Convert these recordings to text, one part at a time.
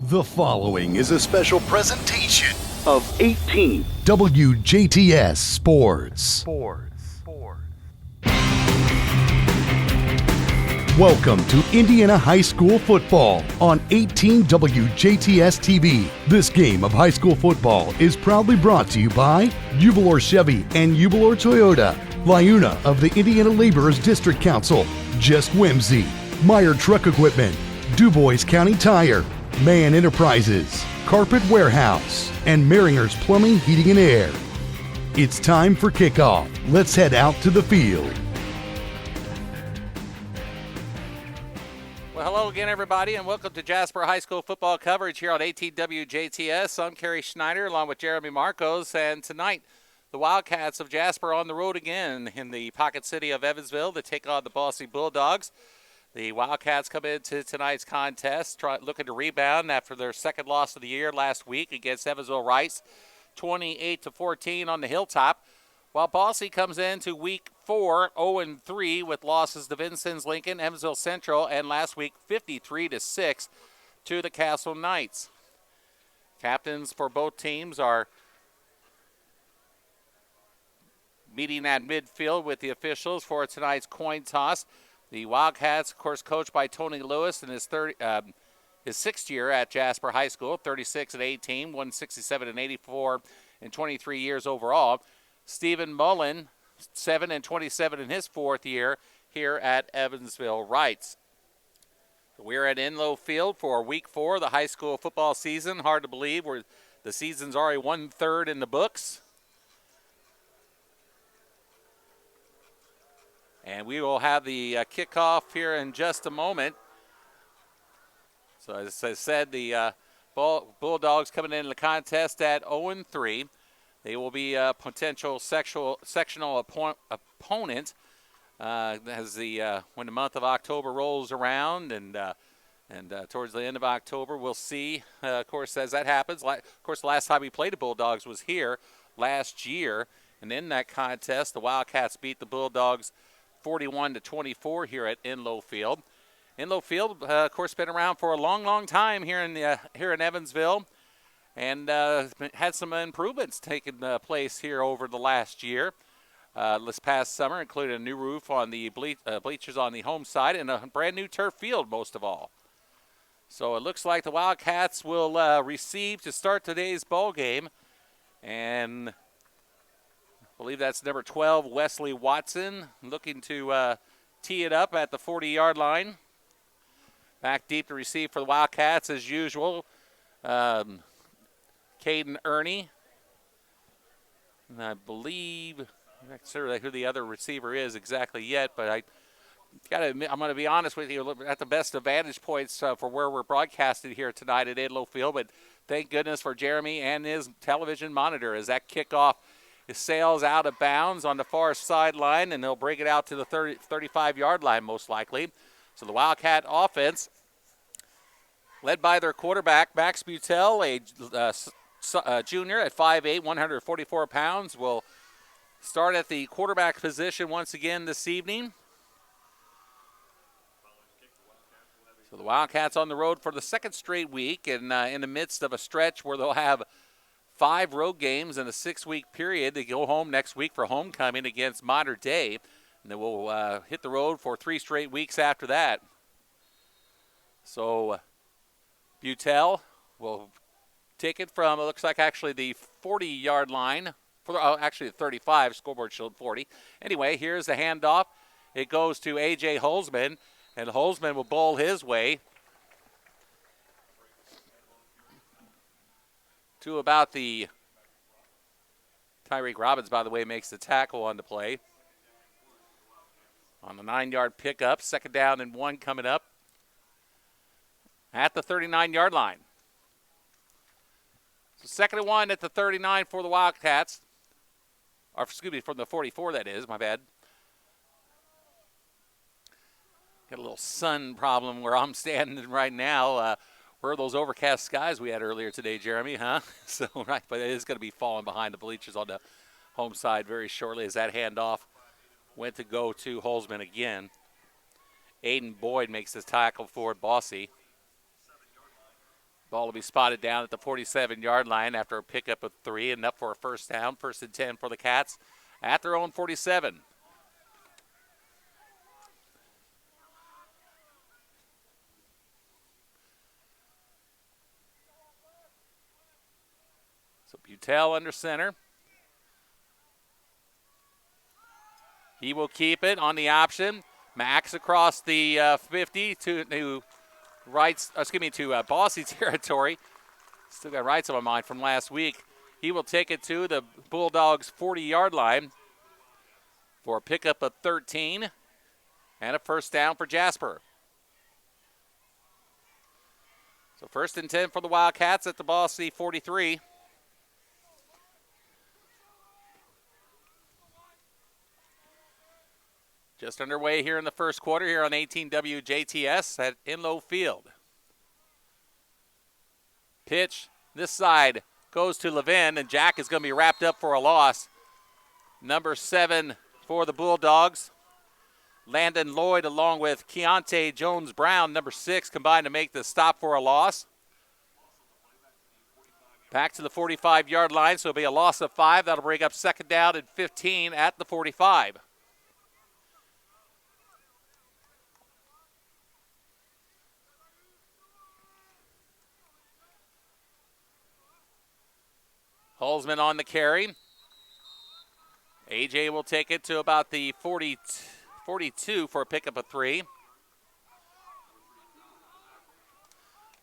The following is a special presentation of 18 WJTS Sports. Welcome to Indiana High School football on 18 WJTS TV. This game of high school football is proudly brought to you by Uvalor Chevy and Uvalor Toyota, Liuna of the Indiana Laborers District Council, Just Whimsy, Meyer Truck Equipment, DuBois County Tire, Mayan Enterprises, Carpet Warehouse, and Maringer's Plumbing, Heating, and Air. It's time for kickoff. Let's head out to the field. Well, hello again, everybody, and welcome to Jasper High School football coverage here on 18 WJTS. I'm Carey Schneider along with Jeremy Marcos, and tonight the Wildcats of Jasper on the road again in the pocket city of Evansville to take on the Bosse Bulldogs. The Wildcats come into tonight's contest looking to rebound after their second loss of the year last week against Evansville Rice, 28-14 on the Hilltop, while Bosse comes into week 4, 0-3 with losses to Vincennes Lincoln, Evansville Central, and last week 53-6 to the Castle Knights. Captains for both teams are meeting at midfield with the officials for tonight's coin toss. The Wildcats, of course, coached by Tony Lewis in his sixth year at Jasper High School, 36-18, 167-84 in 23 years overall. Stephen Mullen, 7-27 in his fourth year here at Evansville Rice. We're at Enlow Field for week 4 of the high school football season. Hard to believe the season's already 1/3 in the books. And we will have the kickoff here in just a moment. So as I said, the Bulldogs coming into the contest at 0-3. They will be a potential sectional opponent as when the month of October rolls around and towards the end of October. We'll see, of course, as that happens. Of course, the last time we played the Bulldogs was here last year. And in that contest, the Wildcats beat the Bulldogs 41-24 here at Enlow Field. Enlow Field, of course, been around for a long, long time here in Evansville, and had some improvements taking place here over the last year. This past summer, including a new roof on the bleachers on the home side and a brand new turf field, most of all. So it looks like the Wildcats will receive to start today's ball game, and I believe that's number 12, Wesley Watson, looking to tee it up at the 40-yard line. Back deep to receive for the Wildcats as usual. Caden Ernie. And I believe, I'm not sure who the other receiver is exactly yet, but I'm going to be honest with you, at the best of vantage points for where we're broadcasting here tonight at Enlow Field. But thank goodness for Jeremy and his television monitor as that kickoff sails out of bounds on the far sideline, and they'll bring it out to the 35-yard line most likely. So the Wildcat offense, led by their quarterback, Max Butel, a junior at 5'8", 144 pounds, will start at the quarterback position once again this evening. So the Wildcats on the road for the second straight week, and in the midst of a stretch where they'll have 5 road games in a 6-week period. They go home next week for homecoming against Mater Dei, and then we'll hit the road for 3 straight weeks after that. So Butel will take it from, it looks like actually the 40-yard line, actually the 35, scoreboard showed 40. Anyway, here's the handoff. It goes to A.J. Holzman, and Holzman will bowl his way to about the Tyreek Robbins, by the way, makes the tackle on the play. On the 9-yard pickup, 2nd down and 1 coming up at the 39-yard line. So 2nd and 1 at the 39 for the Wildcats. Or excuse me, from the 44 that is, my bad. Got a little sun problem where I'm standing right now. Where are those overcast skies we had earlier today, Jeremy, huh? So, right, but it is going to be falling behind the bleachers on the home side very shortly as that handoff went to go to Holzman again. Aiden Boyd makes his tackle for Bosse. Ball will be spotted down at the 47-yard line after a pickup of 3 and up for a first down. 1st and 10 for the Cats at their own 47. So Butel under center. He will keep it on the option. Max across the 50 to Bosse territory. Still got rights on my mind from last week. He will take it to the Bulldogs' 40-yard line for a pickup of 13 and a first down for Jasper. So 1st and 10 for the Wildcats at the Bosse 43. Just underway here in the first quarter here on 18 WJTS at Inlow Field. Pitch this side goes to Levin, and Jack is going to be wrapped up for a loss. Number 7 for the Bulldogs, Landon Lloyd, along with Keontae Jones-Brown, number 6, combined to make the stop for a loss. Back to the 45-yard line, so it'll be a loss of 5. That'll bring up 2nd down and 15 at the 45. Holzman on the carry. AJ will take it to about the 42 for a pickup of 3.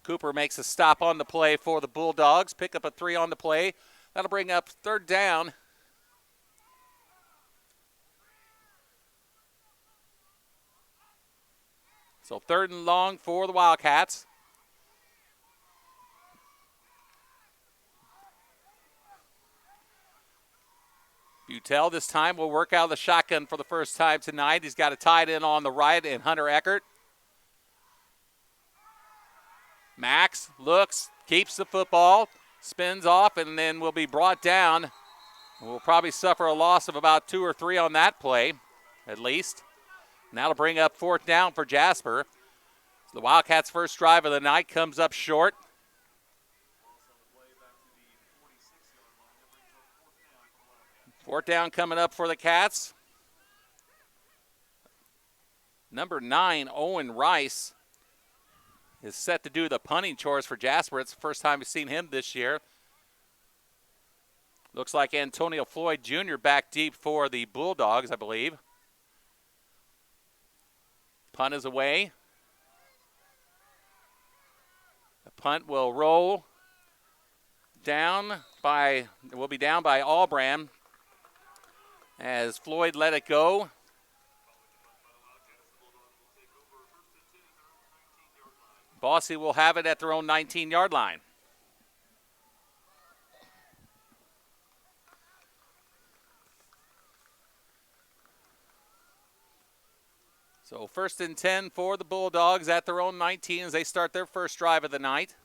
Cooper makes a stop on the play for the Bulldogs. Pickup of 3 on the play. That'll bring up 3rd down. So 3rd and long for the Wildcats. Butel this time will work out of the shotgun for the first time tonight. He's got a tight end on the right in Hunter Eckert. Max looks, keeps the football, spins off, and then will be brought down. We'll probably suffer a loss of about 2 or 3 on that play, at least. And that'll bring up 4th down for Jasper. So the Wildcats' first drive of the night comes up short. Fourth down coming up for the Cats. Number 9, Owen Rice, is set to do the punting chores for Jasper. It's the first time we've seen him this year. Looks like Antonio Floyd Jr. back deep for the Bulldogs, I believe. Punt is away. The punt will roll down by Albram as Floyd let it go. Bosse will have it at their own 19-yard line. So 1st and 10 for the Bulldogs at their own 19 as they start their first drive of the night.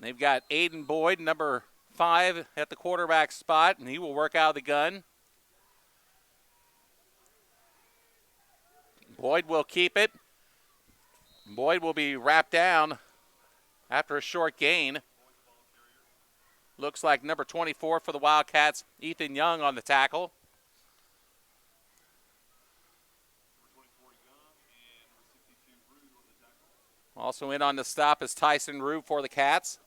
They've got Aiden Boyd, number 5, at the quarterback spot, and he will work out of the gun. Boyd will keep it. Boyd will be wrapped down after a short gain. Looks like number 24 for the Wildcats, Ethan Young, on the tackle. Also in on the stop is Tyson Rue for the Cats.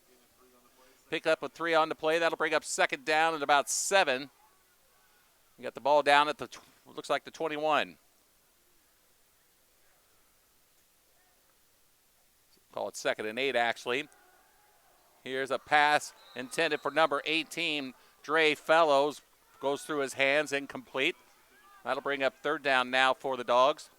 Pick up with 3 on the play. That'll bring up 2nd down at about 7. We got the ball down at looks like the 21. Call it 2nd and 8, actually. Here's a pass intended for number 18, Dre Fellows. Goes through his hands, incomplete. That'll bring up 3rd down now for the Dogs.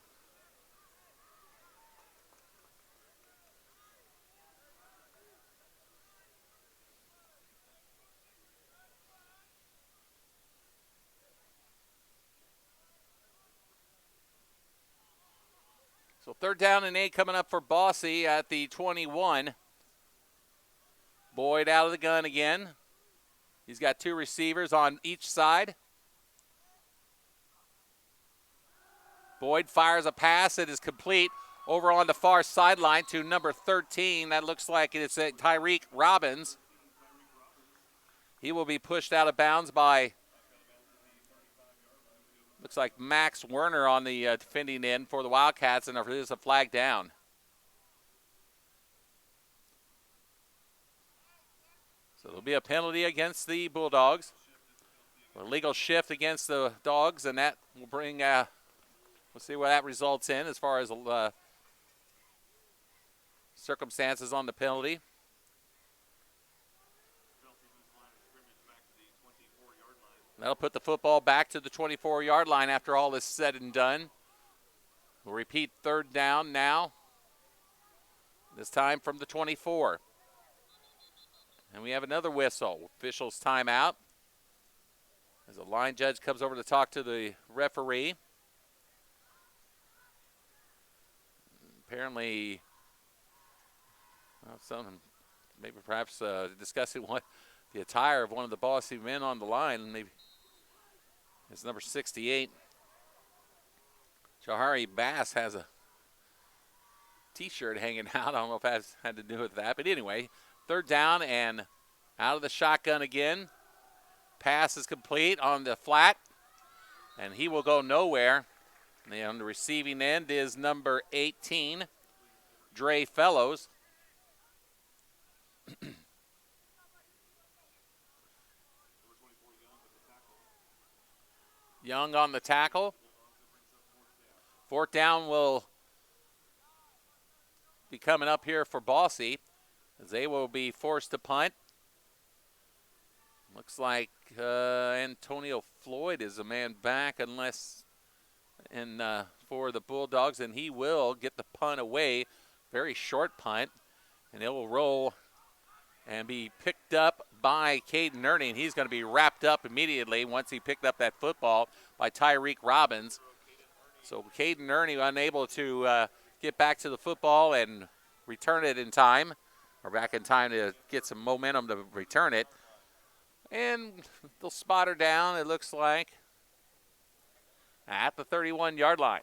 So 3rd down and 8 coming up for Bosse at the 21. Boyd out of the gun again. He's got 2 receivers on each side. Boyd fires a pass. It is complete. over on the far sideline to number 13. That looks like it's Tyreek Robbins. He will be pushed out of bounds by, looks like Max Werner on the defending end for the Wildcats, and there is a flag down. So there'll be a penalty against the Bulldogs. A legal shift against the Dogs, and that will bring, we'll see what that results in as far as circumstances on the penalty. That'll put the football back to the 24-yard line after all is said and done. We'll repeat third down now, this time from the 24. And we have another whistle. Officials timeout as the line judge comes over to talk to the referee. Apparently, maybe perhaps discussing what the attire of one of the Bosse men on the line. Maybe it's number 68. Jahari Bass has a T-shirt hanging out. I don't know if that had to do with that. But anyway, third down and out of the shotgun again. Pass is complete on the flat, and he will go nowhere. And on the receiving end is number 18, Dre Fellows. Young on the tackle. Fourth down will be coming up here for Bosse, as they will be forced to punt. Looks like Antonio Floyd is a man back for the Bulldogs, and he will get the punt away. Very short punt, and it will roll and be picked up by Caden Ernie, and he's going to be wrapped up immediately once he picked up that football by Tyreek Robbins. So Caden Ernie unable to get back to the football and return it in time, or back in time to get some momentum to return it. And they'll spot her down, it looks like, at the 31-yard line.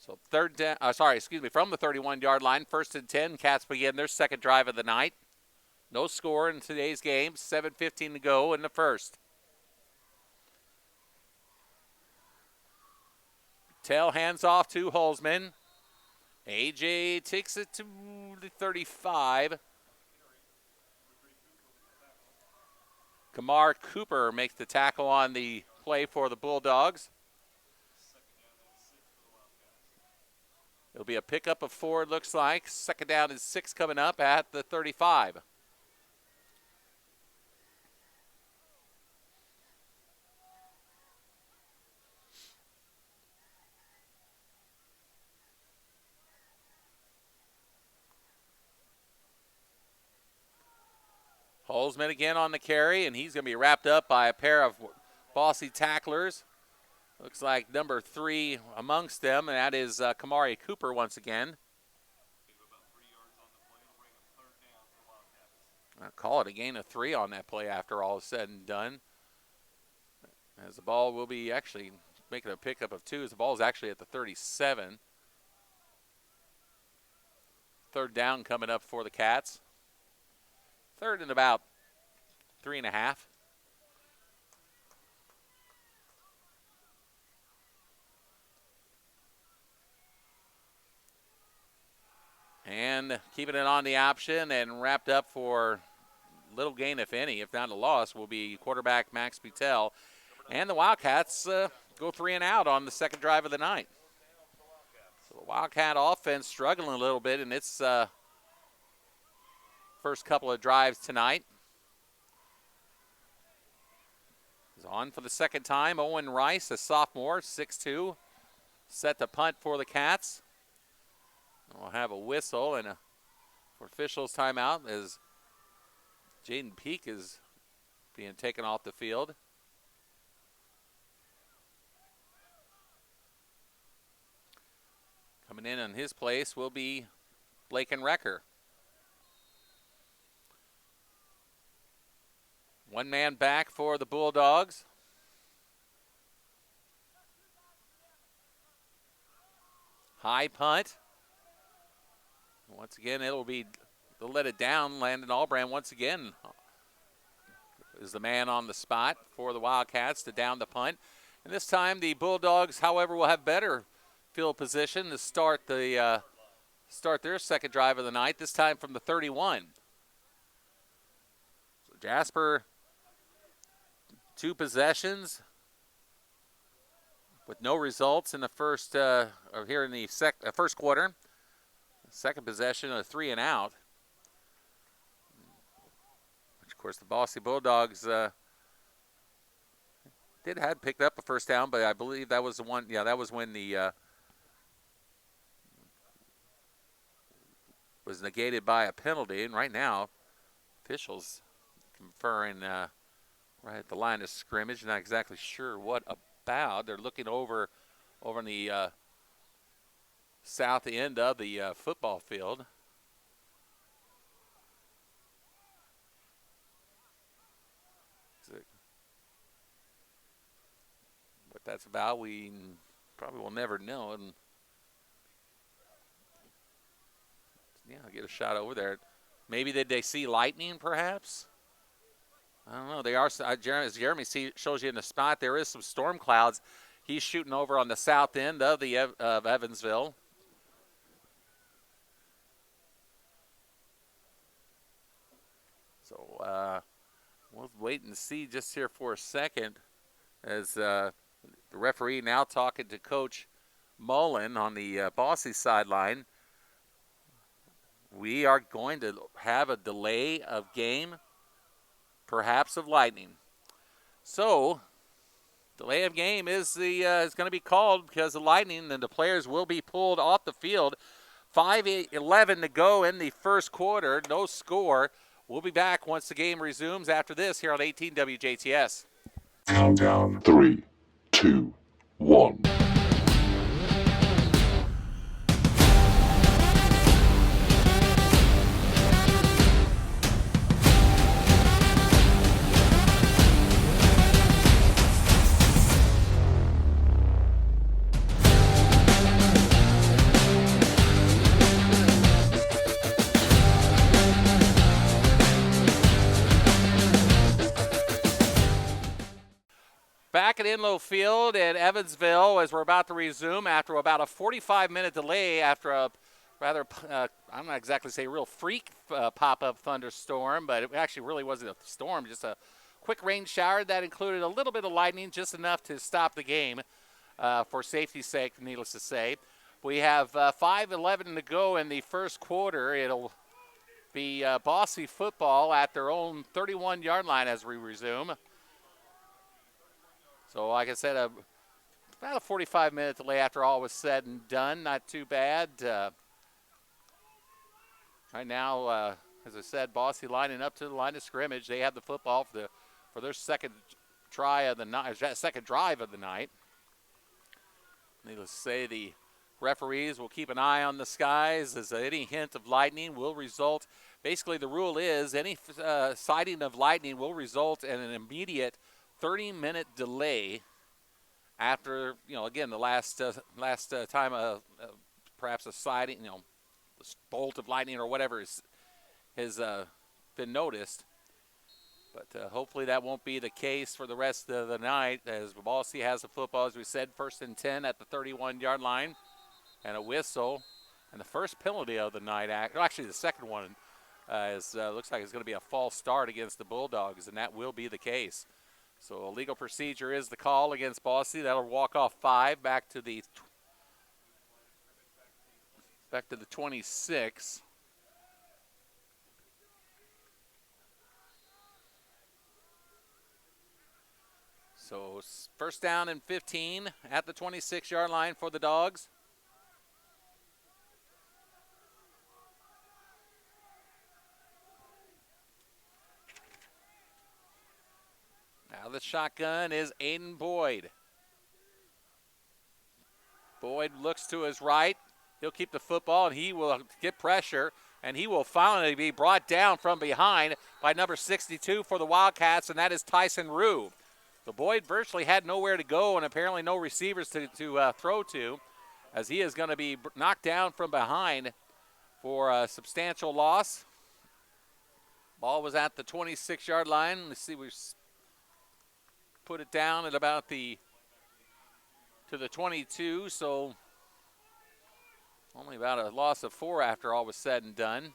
So from the 31-yard line, 1st and 10. Cats begin their second drive of the night. No score in today's game, 7:15 to go in the first. Tell hands off to Holzman. AJ takes it to the 35. Kamar Cooper makes the tackle on the play for the Bulldogs. It'll be a pickup of 4, it looks like. Second down and 6 coming up at the 35. Holzman again on the carry, and he's going to be wrapped up by a pair of Bosse tacklers. Looks like number 3 amongst them, and that is Kamari Cooper once again. I'll call it a gain of 3 on that play after all is said and done. As the ball will be actually making a pickup of 2, as the ball is actually at the 37. Third down coming up for the Cats. Third and about 3.5. And keeping it on the option and wrapped up for little gain, if any, if not a loss, will be quarterback Max Butel. And the Wildcats go 3 and out on the second drive of the night. So the Wildcat offense struggling a little bit in its first couple of drives tonight. Is on for the second time. Owen Rice, a sophomore, 6'2", set to punt for the Cats. We'll have a whistle and for officials timeout as Jaden Peak is being taken off the field. Coming in his place will be Blake and Recker. One man back for the Bulldogs. High punt. Once again, they'll let it down. Landon Albrand once again is the man on the spot for the Wildcats to down the punt. And this time the Bulldogs, however, will have better field position to start their second drive of the night, this time from the 31. So Jasper, 2 possessions with no results in the first first quarter. Second possession, a 3 and out. Which, of course, the Bosse Bulldogs had picked up a first down, but I believe that was the one. Yeah, that was when the was negated by a penalty. And right now, officials conferring right at the line of scrimmage. Not exactly sure what about. They're looking over on the south end of the football field. What that's about, we probably will never know. And yeah, I'll get a shot over there. Maybe did they see lightning, perhaps? I don't know. They are, as Jeremy shows you in the spot, there is some storm clouds. He's shooting over on the south end of Evansville. So we'll wait and see just here for a second as the referee now talking to Coach Mullen on the Bosse sideline. We are going to have a delay of game, perhaps of lightning. So delay of game is going to be called because of lightning, and the players will be pulled off the field. 5:11 to go in the first quarter. No score. We'll be back once the game resumes after this here on 18 WJTS. Countdown 3, 2, 1. Back at Inlow Field in Evansville as we're about to resume after about a 45-minute delay after a rather, I'm not exactly say real freak pop-up thunderstorm, but it actually really wasn't a storm, just a quick rain shower that included a little bit of lightning, just enough to stop the game for safety's sake, needless to say. We have 5:11 to go in the first quarter. It'll be Bosse football at their own 31-yard line as we resume. So, like I said, about a 45-minute delay after all was said and done. Not too bad. Right now, as I said, Bosse lining up to the line of scrimmage. They have the football for their second drive of the night. Needless to say, the referees will keep an eye on the skies as any hint of lightning will result. Basically, the rule is any sighting of lightning will result in an immediate 30-minute delay after, again, the last time perhaps a sighting, the bolt of lightning or whatever has been noticed. But hopefully that won't be the case for the rest of the night as Bosse has the football, as we said, 1st and 10 at the 31-yard line and a whistle. And the first penalty of the night, actually the second one, looks like it's going to be a false start against the Bulldogs, and that will be the case. So a legal procedure is the call against Bosse. That'll walk off 5 back to the 26. So first down and 15 at the 26-yard line for the Dogs. Now the shotgun is Aiden Boyd. Boyd looks to his right. He'll keep the football, and he will get pressure, and he will finally be brought down from behind by number 62 for the Wildcats, and that is Tyson Rue. So Boyd virtually had nowhere to go and apparently no receivers to throw to as he is going to be knocked down from behind for a substantial loss. Ball was at the 26-yard line. Let's see, we put it down at about to the 22, so only about a loss of 4 after all was said and done.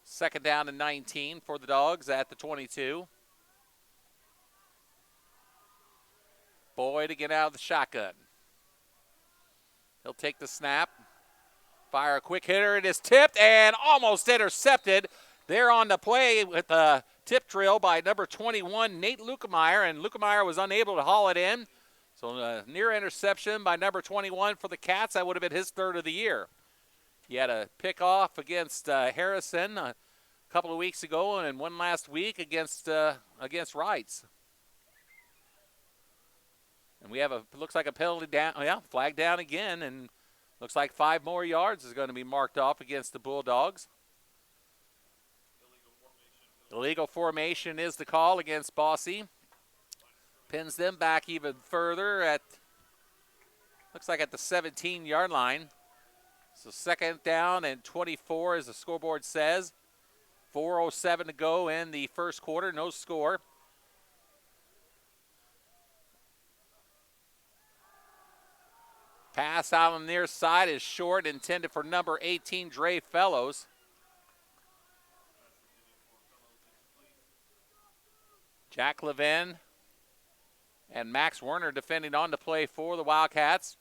Second down and 19 for the Dogs at the 22. Boyd to get out of the shotgun. He'll take the snap. Fire a quick hitter. It is tipped and almost intercepted. There on the play with the tip drill by number 21, Nate Lukemeyer, and Lukemeyer was unable to haul it in. So a near interception by number 21 for the Cats. That would have been his third of the year. He had a pick off against Harrison a couple of weeks ago, and one last week against Wrights. And we have looks like a penalty down. Oh yeah, flag down again, and looks like 5 more yards is going to be marked off against the Bulldogs. Illegal formation is the call against Bosse. Pins them back even further at, looks like at the 17-yard line. So second down and 24 as the scoreboard says. 4:07 to go in the first quarter, no score. Pass out on the near side is short, intended for number 18, Dre Fellows. Jack Levin and Max Werner defending on the play for the Wildcats.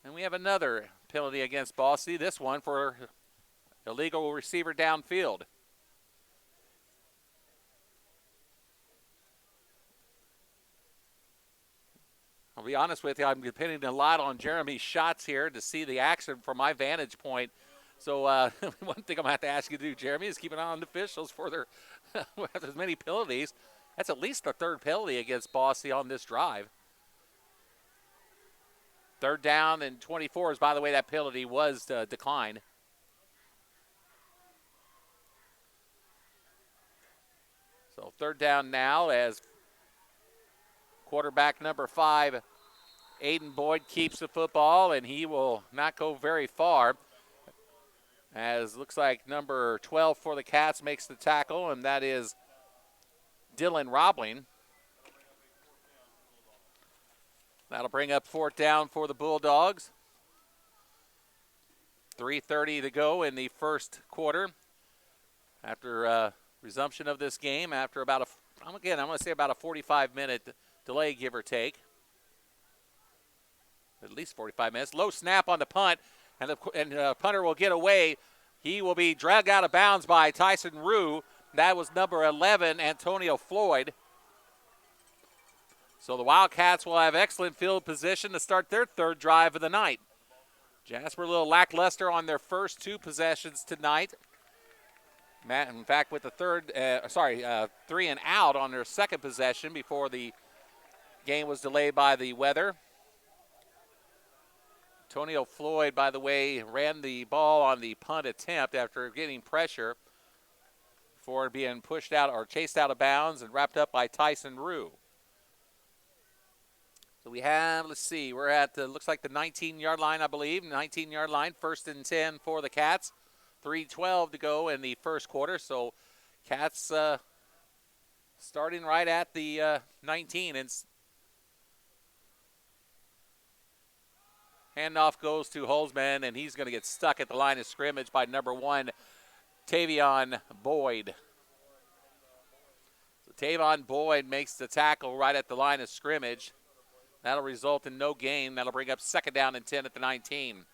And we have another penalty against Bosse, this one for illegal receiver downfield. I'll be honest with you, I'm depending a lot on Jeremy's shots here to see the action from my vantage point. So one thing I'm going to have to ask you to do, Jeremy, is keep an eye on the officials for their as many penalties. That's at least the third penalty against Bosse on this drive. Third down and 24 is, by the way, that penalty was declined. So third down now as quarterback number 5, Aiden Boyd, keeps the football, and he will not go very far. As looks like number 12 for the Cats makes the tackle, and that is Dylan Robling. That'll bring up fourth down for the Bulldogs. 3:30 to go in the first quarter. After resumption of this game, after about I'm going to say about a 45-minute delay, give or take. At least 45 minutes. Low snap on the punt, and the punter will get away. He will be dragged out of bounds by Tyson Rue. That was number 11, Antonio Floyd. So the Wildcats will have excellent field position to start their third drive of the night. Jasper a little lackluster on their first 2 possessions tonight. In fact, with the 3 and out on their second possession before the game was delayed by the weather. Antonio Floyd, by the way, ran the ball on the punt attempt after getting pressure before being pushed out or chased out of bounds and wrapped up by Tyson Rue. So we have, let's see, we're at, looks like the 19-yard line, I believe. 19-yard line, 1st and 10 for the Cats. 3:12 to go in the first quarter. So Cats starting right at the 19. And handoff goes to Holzman, and he's going to get stuck at the line of scrimmage by number 1, Tavion Boyd. So Tavion Boyd makes the tackle right at the line of scrimmage. That'll result in no gain. That'll bring up second down and 10 at the 19.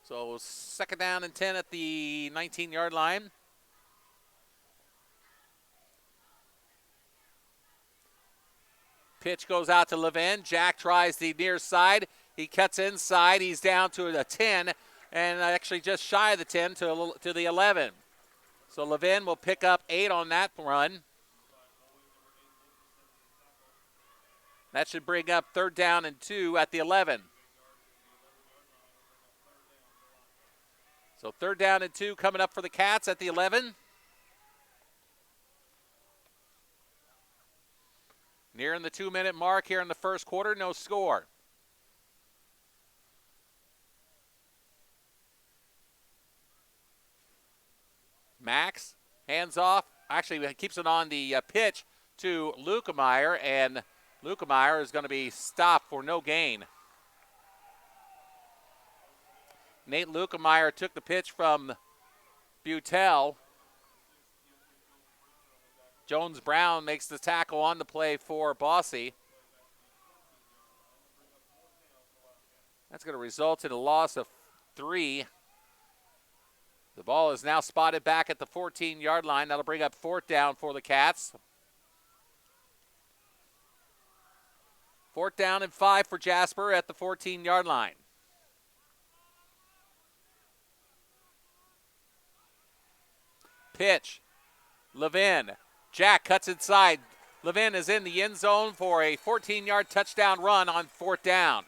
So second down and 10 at the 19-yard line. Pitch goes out to Levin. Jack tries the near side. He cuts inside. He's down to a 10, and actually just shy of the 10 to the 11. So Levin will pick up 8 on that run. That should bring up third down and 2 at the 11. So 3rd down and 2 coming up for the Cats at the 11. Nearing the 2-minute mark here in the first quarter, no score. Max, hands off. Actually, keeps it on the pitch to Lukemeyer, and Lukemeyer is going to be stopped for no gain. Nate Lukemeyer took the pitch from Butel. Jones Brown makes the tackle on the play for Bosse. That's going to result in a loss of 3. The ball is now spotted back at the 14-yard line. That'll bring up 4th down for the Cats. 4th down and 5 for Jasper at the 14-yard line. Pitch. Levin. Jack cuts inside. Levin is in the end zone for a 14-yard touchdown run on 4th down.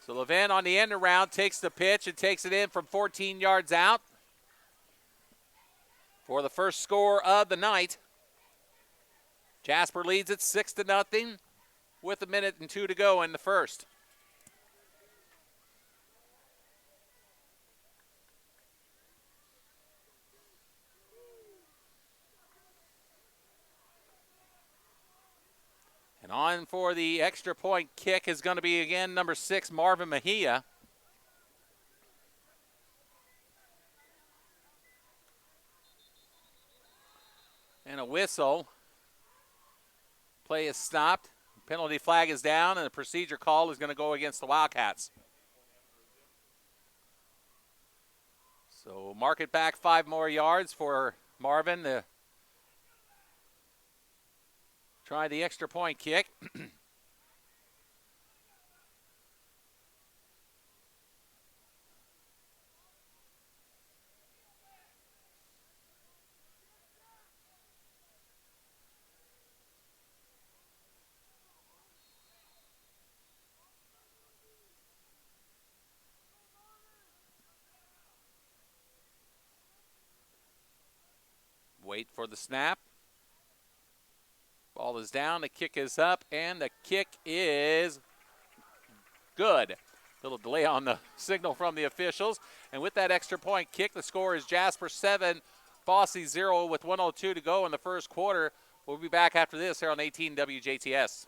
So Levin on the end around takes the pitch and takes it in from 14 yards out for the first score of the night. Jasper leads it 6-0 with 1 minute and 2 to go in the first. And on for the extra point kick is going to be, again, number 6, Marvin Mejia. And a whistle. Play is stopped. Penalty flag is down, and the procedure call is going to go against the Wildcats. So mark it back 5 more yards for Marvin to try the extra point kick. Wait for the snap. Ball is down, the kick is up, and the kick is good. Little delay on the signal from the officials. And with that extra point kick, the score is Jasper 7, Bosse 0 with 1:02 to go in the first quarter. We'll be back after this here on 18 WJTS.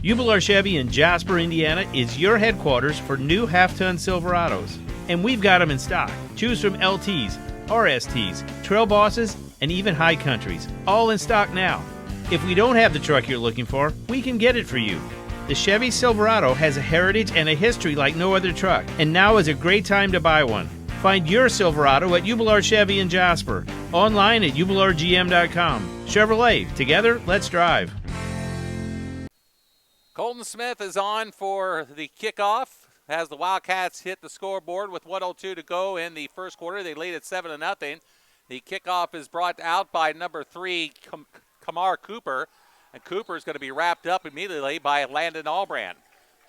Jubilar Chevy in Jasper, Indiana is your headquarters for new half-ton Silverados. And we've got them in stock. Choose from LTs, RSTs, Trail Bosses, and even High Countries. All in stock now. If we don't have the truck you're looking for, we can get it for you. The Chevy Silverado has a heritage and a history like no other truck, and now is a great time to buy one. Find your Silverado at Jubilar Chevy in Jasper. Online at jubilargm.com. Chevrolet, together, let's drive. Colton Smith is on for the kickoff as the Wildcats hit the scoreboard with 1:02 to go in the first quarter. They lead at 7-0. The kickoff is brought out by number 3, Kamar Cooper, and Cooper is going to be wrapped up immediately by Landon Albrand.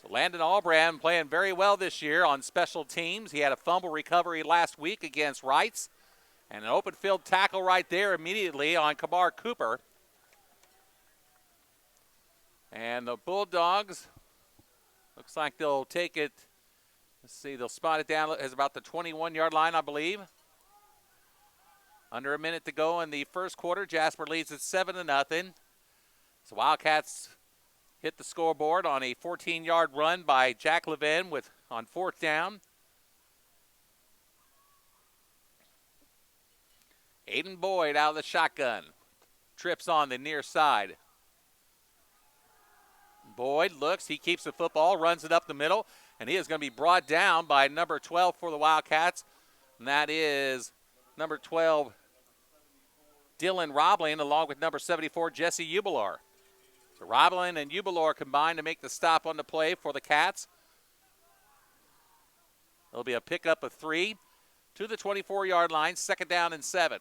So Landon Albrand playing very well this year on special teams. He had a fumble recovery last week against Wrights, and an open field tackle right there immediately on Kamar Cooper. And the Bulldogs, looks like they'll take it, let's see, they'll spot it down as about the 21-yard line, I believe. Under a minute to go in the first quarter. Jasper leads at 7-0. So Wildcats hit the scoreboard on a 14-yard run by Jack Levin on 4th down. Aiden Boyd out of the shotgun. Trips on the near side. Boyd looks, he keeps the football, runs it up the middle, and he is going to be brought down by number 12 for the Wildcats, and that is number 12, Dylan Roblin, along with number 74, Jesse Ubilar. So Roblin and Ubilar combined to make the stop on the play for the Cats. There'll be a pickup of 3 to the 24-yard line, 2nd down and 7.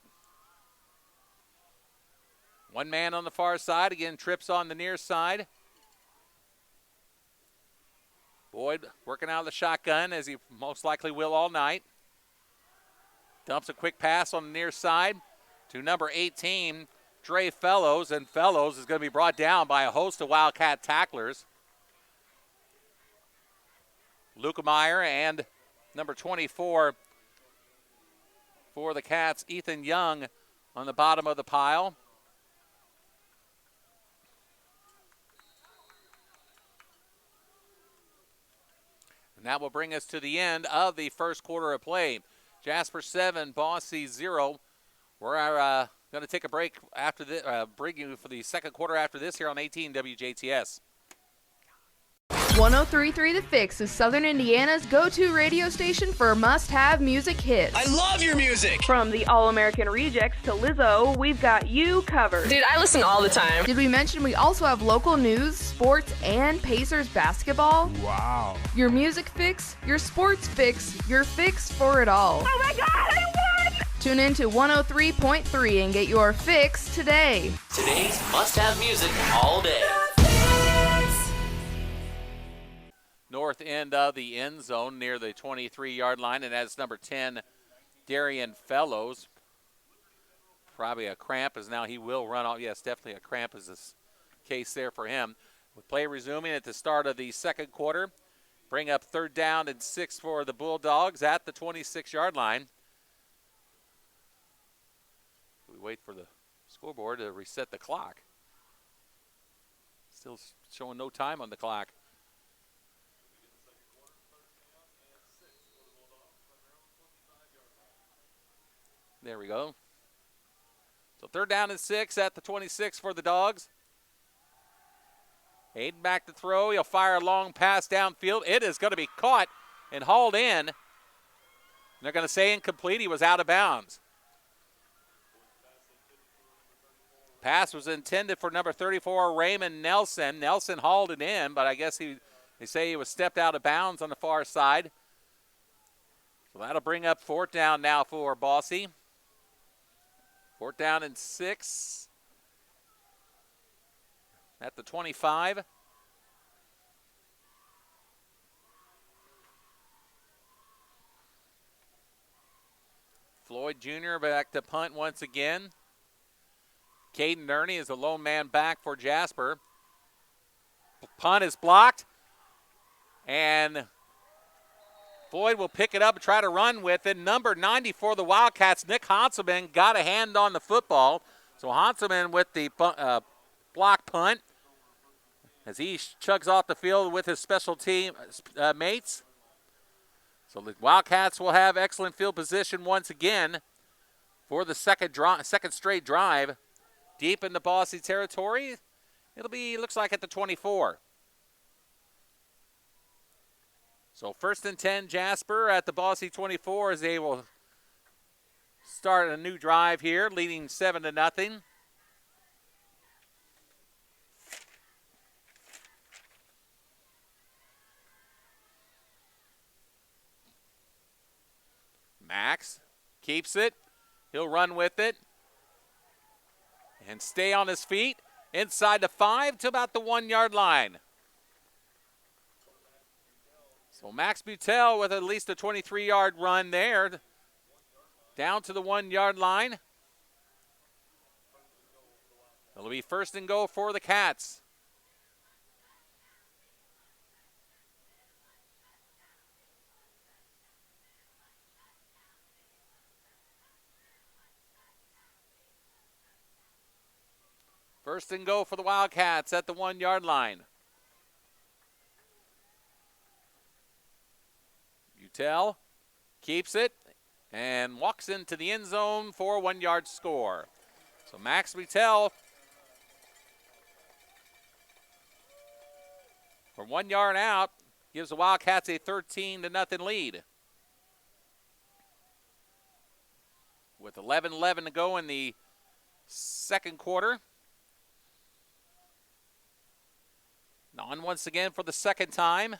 One man on the far side, again trips on the near side. Boyd working out of the shotgun, as he most likely will all night. Dumps a quick pass on the near side to number 18, Dre Fellows, and Fellows is going to be brought down by a host of Wildcat tacklers. Lukemeyer and number 24 for the Cats, Ethan Young, on the bottom of the pile. And that will bring us to the end of the first quarter of play. Jasper 7, Bosse 0. We're going to take a break after this, bring you for the second quarter after this here on 18 WJTS. 103.3 The Fix is Southern Indiana's go-to radio station for must-have music hits. I love your music! From the All-American Rejects to Lizzo, we've got you covered. Dude, I listen all the time. Did we mention we also have local news, sports, and Pacers basketball? Wow. Your music fix, your sports fix, your fix for it all. Oh my God, I won! Tune in to 103.3 and get your fix today. Today's must-have music all day. North end of the end zone near the 23-yard line, and that's number 10, Darian Fellows. Probably a cramp, as now he will run off. Yes, definitely a cramp is the case there for him. With play resuming at the start of the second quarter, bring up 3rd down and 6 for the Bulldogs at the 26-yard line. We wait for the scoreboard to reset the clock. Still showing no time on the clock. There we go. So 3rd down and 6 at the 26 for the Dogs. Hayden back to throw. He'll fire a long pass downfield. It is going to be caught and hauled in. They're going to say incomplete. He was out of bounds. Pass was intended for number 34, Raymond Nelson. Nelson hauled it in, but I guess they say he was stepped out of bounds on the far side. So that'll bring up 4th down now for Bosse. 4th down and 6 at the 25. Floyd Jr. back to punt once again. Caden Nerney is the lone man back for Jasper. Punt is blocked, and Floyd will pick it up and try to run with it. Number 90 for the Wildcats, Nick Hanselman, got a hand on the football. So Hanselman with the block punt as he chugs off the field with his special team mates. So the Wildcats will have excellent field position once again for the second straight drive. Deep in the Bosse territory. It'll be, looks like, at the 24. So 1st and 10, Jasper at the Bosse 24 as they will start a new drive here, leading 7-0. Max keeps it. He'll run with it and stay on his feet inside the 5 to about the 1-yard line. So Max Butel with at least a 23-yard run there, down to the 1-yard line. It'll be 1st and goal for the Cats. First and goal for the Wildcats at the 1-yard line. Butel keeps it and walks into the end zone for a 1-yard score. So Max Butel from 1 yard out gives the Wildcats a 13-0 lead. With 11:11 to go in the second quarter. On once again for the second time.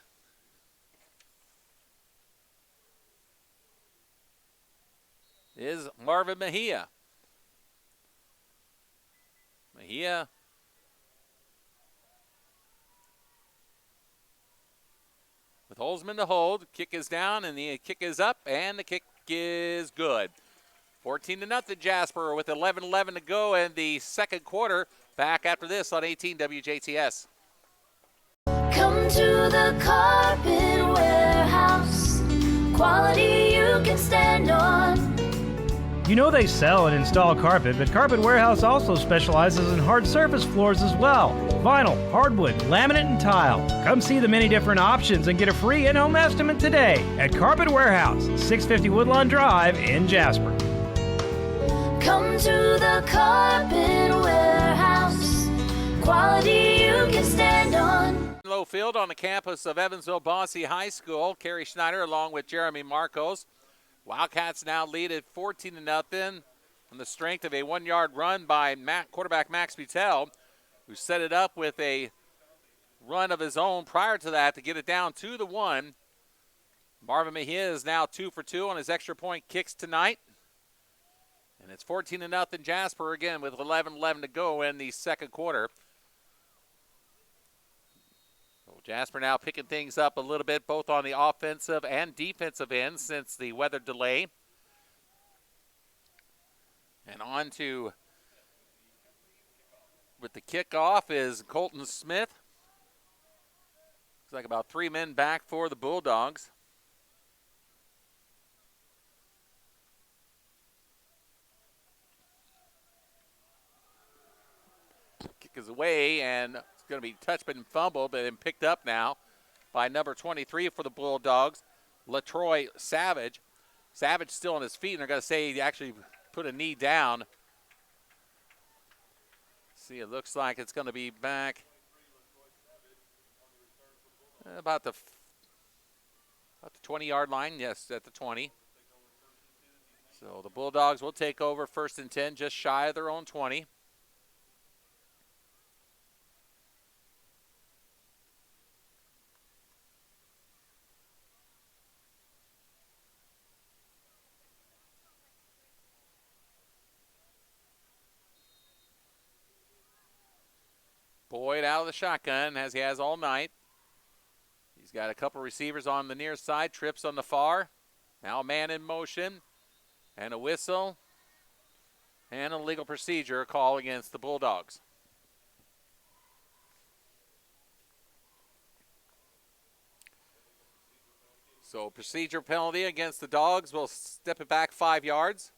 Is Marvin Mejia. Mejia with Holzman to hold. Kick is down, and the kick is up, and the kick is good. 14-0 Jasper with 11:11 to go in the second quarter. Back after this on 18 WJTS. Come to the Carpet Warehouse. Quality you can stand on. You know they sell and install carpet, but Carpet Warehouse also specializes in hard surface floors as well. Vinyl, hardwood, laminate, and tile. Come see the many different options and get a free in-home estimate today at Carpet Warehouse, 650 Woodlawn Drive in Jasper. Come to the Carpet Warehouse. Quality you can stand on. Low field on the campus of Evansville Bosse High School. Carey Schneider along with Jeremy Marcos. Wildcats now lead at 14-0 on the strength of a 1-yard run by quarterback Max Butel, who set it up with a run of his own prior to that to get it down to the 1. Marvin Mejia is now 2 for 2 on his extra point kicks tonight. And it's 14-0 Jasper again with 11:11 to go in the second quarter. Jasper now picking things up a little bit, both on the offensive and defensive end since the weather delay. And on to, with the kickoff, is Colton Smith. Looks like about 3 men back for the Bulldogs. Kick is away, and going to be touched and fumbled, but then picked up now by number 23 for the Bulldogs, LaTroy Savage. Savage still on his feet, and they're going to say he actually put a knee down. See, it looks like it's going to be back about the 20-yard line. Yes, at the 20. So the Bulldogs will take over 1st and 10, just shy of their own 20. Boyd out of the shotgun, as he has all night. He's got a couple receivers on the near side, trips on the far. Now a man in motion, and a whistle, and a legal procedure call against the Bulldogs. So procedure penalty against the Dogs. Will step it back 5 yards.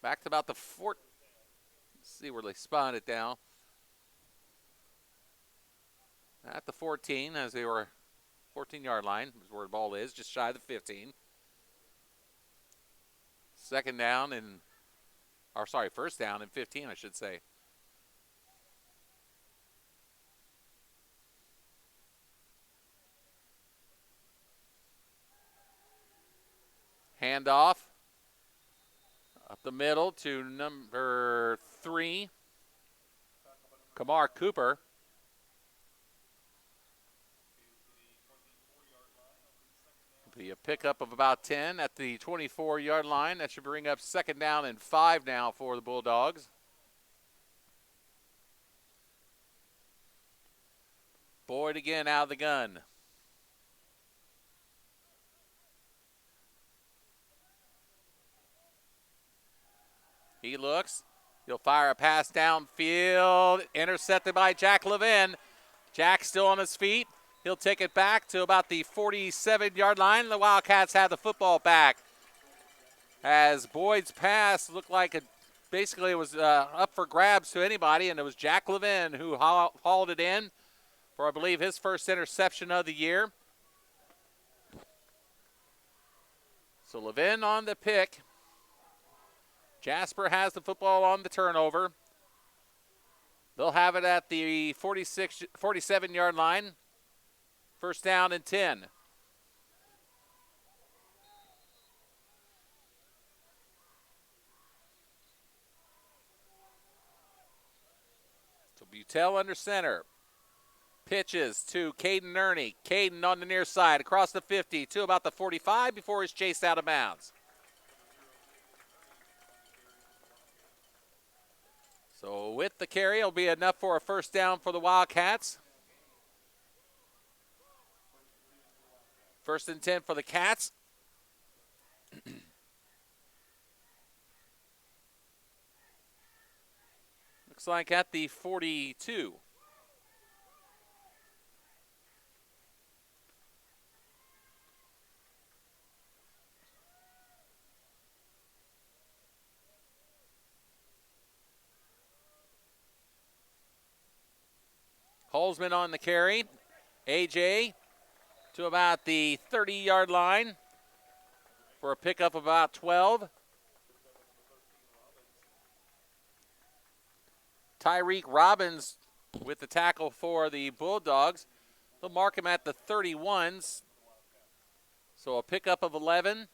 Back to about the 4. See where they spun it down. At the 14, as they were 14-yard line is where the ball is, just shy of the 15. First down and 15, I should say. Handoff. Up the middle to number 3, Kamar Cooper. Be a pickup of about 10 at the 24-yard line. That should bring up 2nd down and 5 now for the Bulldogs. Boyd again out of the gun. He looks. He'll fire a pass downfield. Intercepted by Jack Levin. Jack still on his feet. He'll take it back to about the 47-yard line. The Wildcats have the football back. As Boyd's pass looked like it basically was up for grabs to anybody, and it was Jack Levin who hauled it in for, I believe, his first interception of the year. So Levin on the pick. Jasper has the football on the turnover. They'll have it at the 47-yard line. 1st down and 10. So Butel under center. Pitches to Caden Ernie. Caden on the near side across the 50 to about the 45 before he's chased out of bounds. So with the carry, it'll be enough for a 1st down for the Wildcats. First and 10 for the Cats. Looks like at the 42. Holzman on the carry. AJ to about the 30-yard line for a pickup of about 12. Tyreek Robbins with the tackle for the Bulldogs. They'll mark him at the 31s. So a pickup of 11.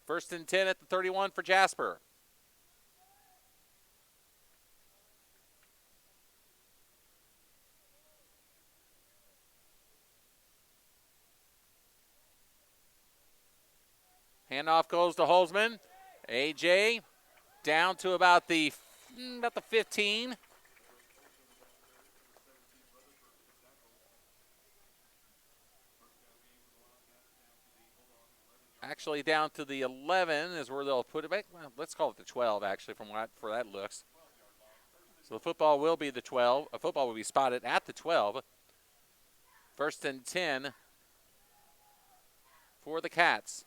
First and 10 at the 31 for Jasper. Handoff goes to Holzman. AJ down to about the 15. Actually down to the 11 is where they'll put it back. Well, let's call it the 12 actually for that looks. So the football will be the 12. A football will be spotted at the 12. First and 10 for the Cats.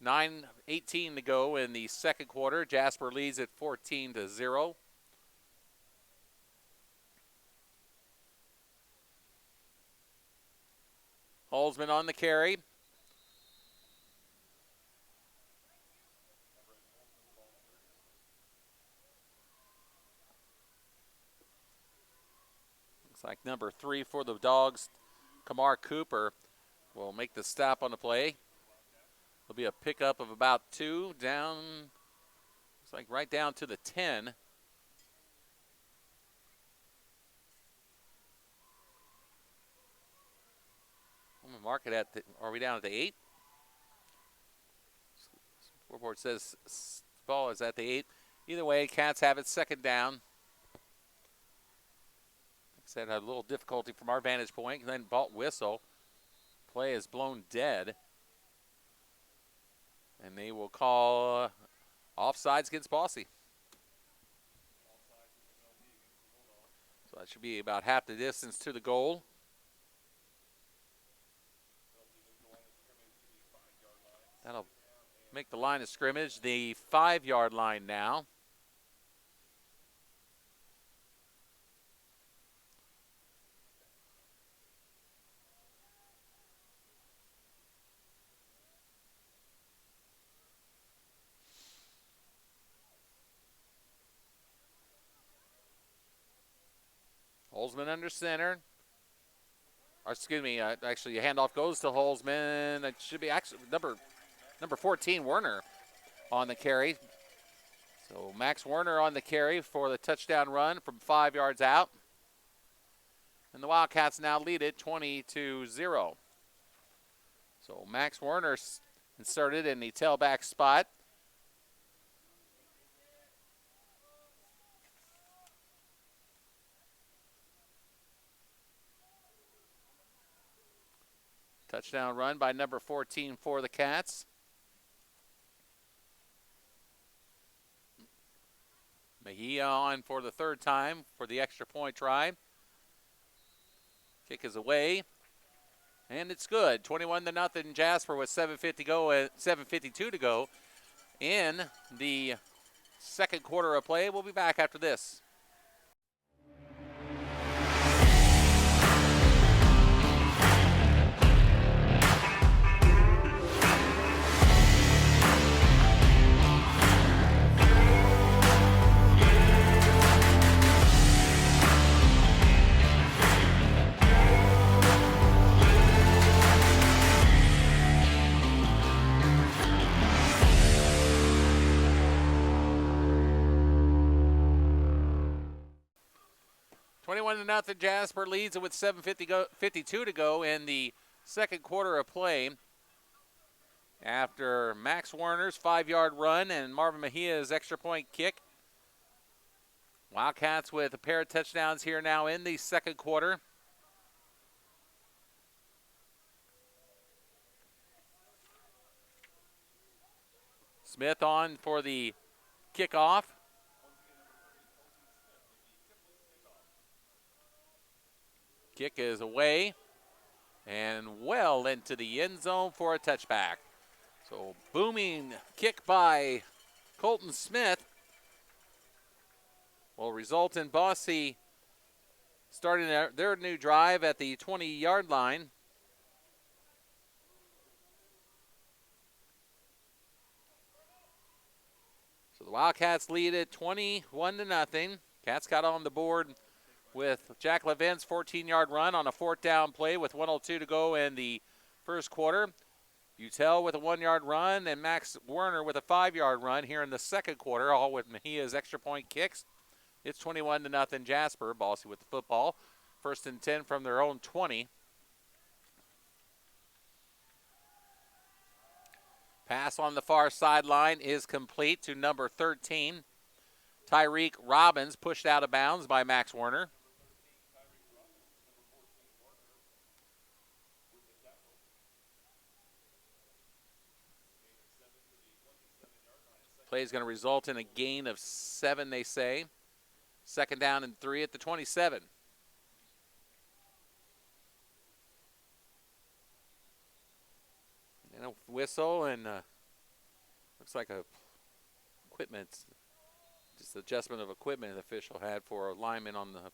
9:18 to go in the second quarter. Jasper leads at 14-0. Holzman on the carry. Looks like number 3 for the Dogs, Kamar Cooper, will make the stop on the play. There'll be a pickup of about 2 down, looks like right down to the 10. I'm going to mark it at are we down at the 8? Scoreboard says ball is at the 8. Either way, Cats have it second down. Like I said, had a little difficulty from our vantage point. Then ball whistle. Play is blown dead. And they will call offsides against Bosse. So that should be about half the distance to the goal. That'll make the line of scrimmage the 5-yard line now. Holzman under center. Or excuse me, actually a handoff goes to Holzman. It should be actually number 14, Werner, on the carry. So Max Werner on the carry for the touchdown run from 5 yards out. And the Wildcats now lead it 20-0. So Max Werner inserted in the tailback spot. Touchdown run by number 14 for the Cats. Mejia on for the third time for the extra point try. Kick is away. And it's good. 21-0 Jasper with 7:52 to go in the second quarter of play. We'll be back after this. Nothing. Jasper leads it with 7:52 to go in the second quarter of play. After Max Werner's 5-yard run and Marvin Mejia's extra point kick. Wildcats with a pair of touchdowns here now in the second quarter. Smith on for the kickoff. Kick is away and well into the end zone for a touchback. So booming kick by Colton Smith will result in Bosse starting their new drive at the 20-yard line. So the Wildcats lead it 21-0. Cats got on the board with Jack Levin's 14-yard run on a 4th down play with 1:02 to go in the first quarter. Utel with a 1-yard run and Max Werner with a 5-yard run here in the second quarter, all with Mejia's extra point kicks. It's 21-0 Jasper. Bosse with the football. 1st and 10 from their own 20. Pass on the far sideline is complete to number 13. Tyreek Robbins pushed out of bounds by Max Werner. Play is going to result in a gain of 7, they say. 2nd down and 3 at the 27. And a whistle and looks like a just adjustment of equipment the official had for a lineman on the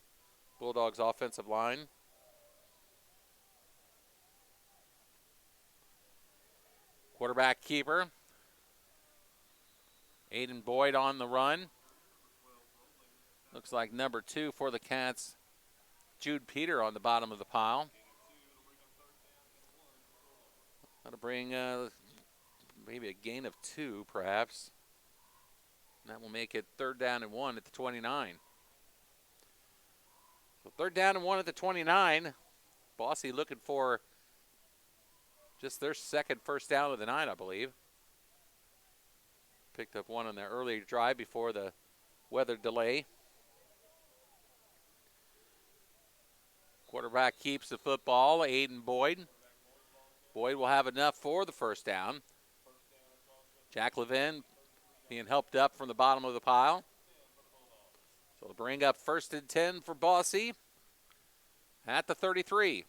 Bulldogs offensive line. Quarterback keeper. Aiden Boyd on the run. Looks like number 2 for the Cats, Jude Peter on the bottom of the pile. That'll bring maybe a gain of 2, perhaps. And that will make it 3rd down and 1 at the 29. So 3rd down and 1 at the 29. Bosse looking for just their second first down of the night, I believe. Picked up one on the early drive before the weather delay. Quarterback keeps the football, Aiden Boyd. Boyd will have enough for the first down. Jack Levin being helped up from the bottom of the pile. So they'll bring up 1st and 10 for Bosse at the 33.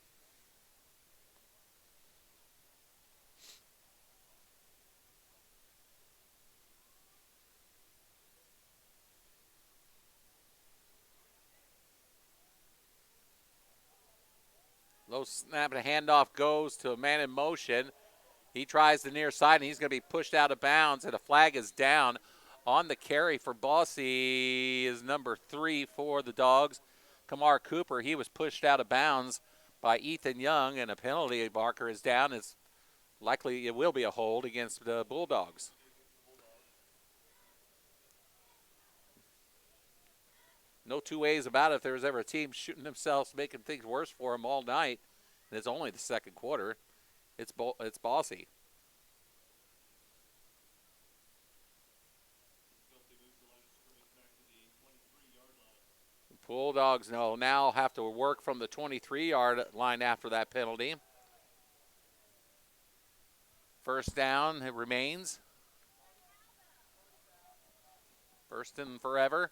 Low snap and a handoff goes to a man in motion. He tries the near side, and he's going to be pushed out of bounds, and a flag is down on the carry for Bosse is number 3 for the Dogs. Kamar Cooper, he was pushed out of bounds by Ethan Young, and a penalty marker is down. It's likely it will be a hold against the Bulldogs. No two ways about it. If there's ever a team shooting themselves, making things worse for them all night, and it's only the second quarter, it's Bosse. Bulldogs now have to work from the 23-yard line after that penalty. First down, it remains. First and forever.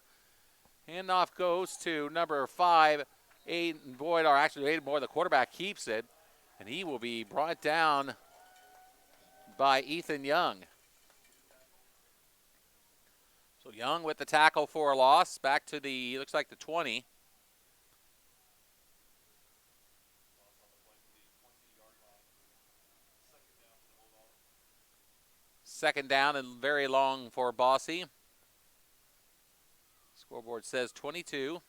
Handoff goes to number 5, Aiden Boyd, or actually Aiden Boyd, the quarterback, keeps it, and he will be brought down by Ethan Young. So Young with the tackle for a loss, back to the, looks like the 20. Second down and very long for Bosse. Scoreboard says 22.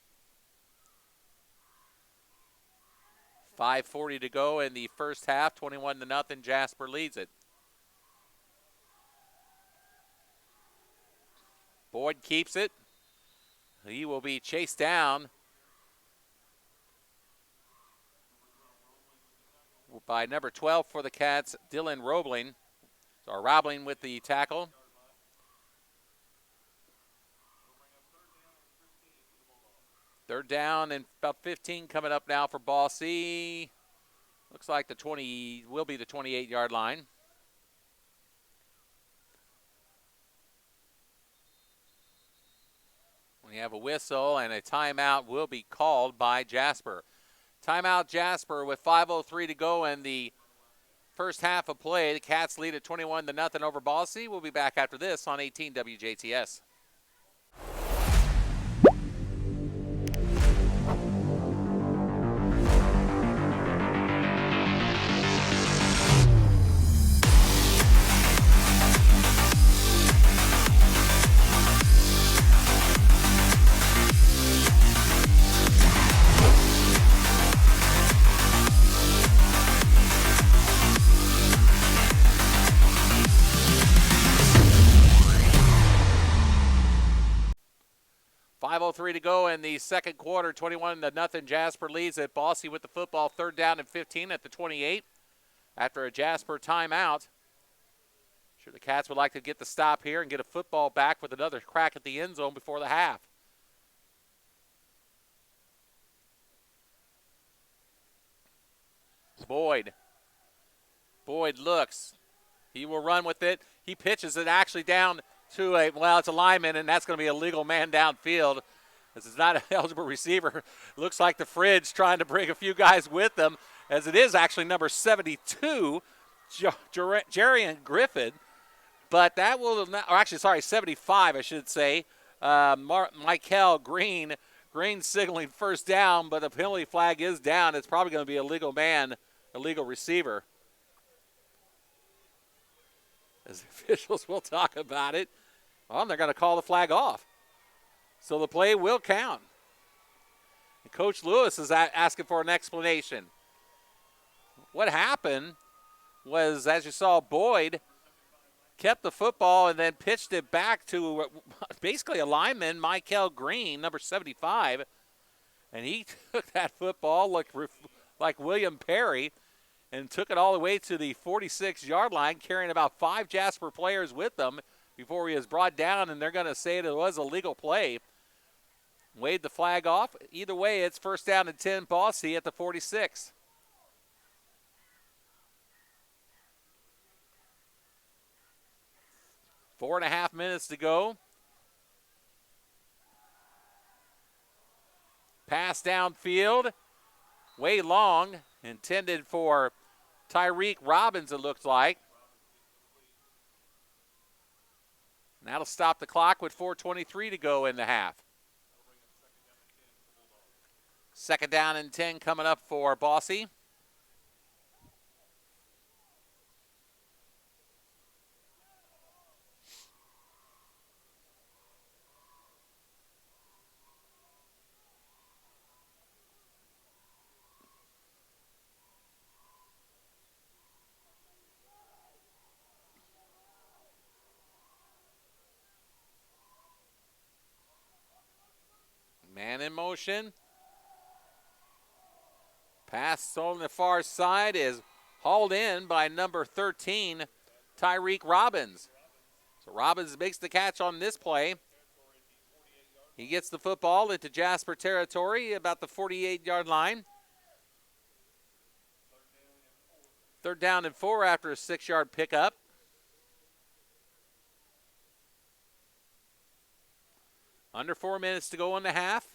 5:40 to go in the first half. 21-0. Jasper leads it. Boyd keeps it. He will be chased down by number 12 for the Cats, Dylan Roebling. So Roebling with the tackle. Third down and about 15 coming up now for Bosse. Looks like the 20 will be the 28-yard line. We have a whistle, and a timeout will be called by Jasper. Timeout Jasper with 5:03 to go in the first half of play. The Cats lead at 21-0 over Bosse. We'll be back after this on 18 WJTS. .503 to go in the second quarter. 21-0 Jasper leads at Bosse with the football. 3rd down and 15 at the 28 after a Jasper timeout. Sure, the Cats would like to get the stop here and get a football back with another crack at the end zone before the half. Boyd. Boyd looks. He will run with it. He pitches it actually down to it's a lineman, and that's going to be a legal man downfield. This is not an eligible receiver. Looks like the Fridge trying to bring a few guys with them, as it is actually number 72, Jarian Griffin. But that will not, or actually, sorry, 75, I should say. Michael Green signaling first down, but the penalty flag is down. It's probably going to be a legal man, a legal receiver. As the officials will talk about it. Well, they're going to call the flag off. So the play will count. And Coach Lewis is asking for an explanation. What happened was, as you saw, Boyd kept the football and then pitched it back to basically a lineman, Michael Green, number 75. And he took that football like William Perry and took it all the way to the 46-yard line, carrying about 5 Jasper players with them before he was brought down, and they're going to say it was a legal play. Waved the flag off. Either way, it's 1st down and 10, Bosse at the 46. Four and a half minutes to go. Pass downfield, way long, intended for Tyreek Robbins, it looks like. And that'll stop the clock with 4:23 to go in the half. 2nd down and 10 coming up for Bosse. Man in motion. Pass on the far side is hauled in by number 13, Tyreek Robbins. So Robbins makes the catch on this play. He gets the football into Jasper territory about the 48-yard line. 3rd down and 4 after a 6-yard pickup. Under 4 minutes to go in the half.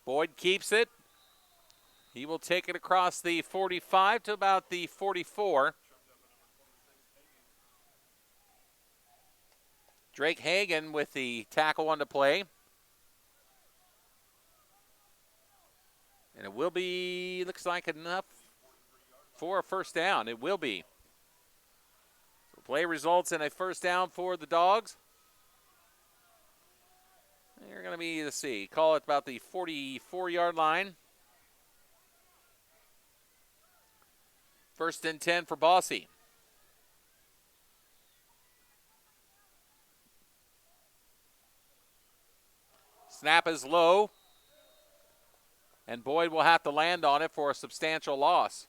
Boyd keeps it. He will take it across the 45 to about the 44. Drake Hagan with the tackle on the play. And it will be, looks like enough for a 1st down. It will be. So play results in a 1st down for the Dogs. They're going to be, let's see, call it about the 44-yard line. 1st and 10 for Bosse. Snap is low. And Boyd will have to land on it for a substantial loss.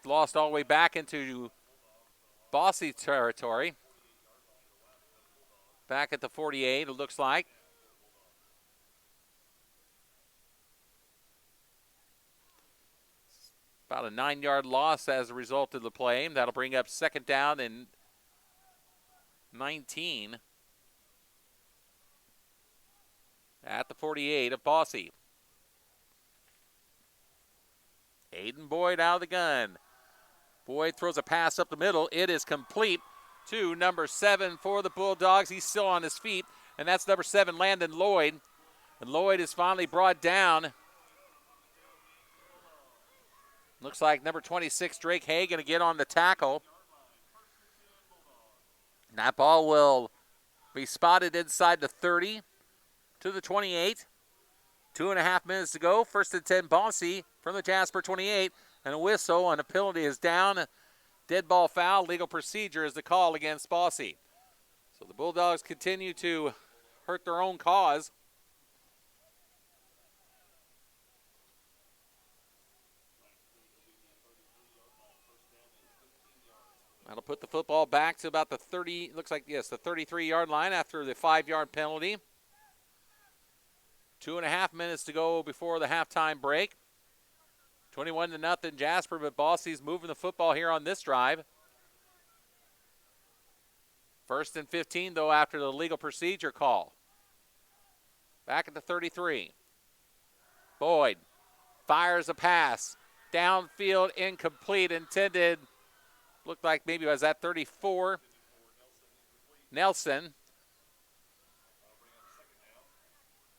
Lost all the way back into Bosse territory. Back at the 48, it looks like. About a 9-yard loss as a result of the play. That'll bring up second down and 19 at the 48 of Bosse. Aiden Boyd out of the gun. Boyd throws a pass up the middle. It is complete to number 7 for the Bulldogs. He's still on his feet, and that's number 7, Landon Lloyd. And Lloyd is finally brought down. Looks like number 26, Drake Hay, going to get on the tackle. That ball will be spotted inside the 30 to the 28. 2.5 minutes to go. First and 10, Bosse from the Jasper 28. And a whistle and a penalty is down. Dead ball foul. Legal procedure is the call against Bosse. So the Bulldogs continue to hurt their own cause. That'll put the football back to about the 30, looks like, yes, the 33-yard line after the 5-yard penalty. 2.5 minutes to go before the halftime break. 21-0 Jasper, but Bosse's moving the football here on this drive. First and 15, though, after the legal procedure call. Back at the 33. Boyd fires a pass. Downfield, incomplete, intended. Looked like maybe it was at 34. Nelson.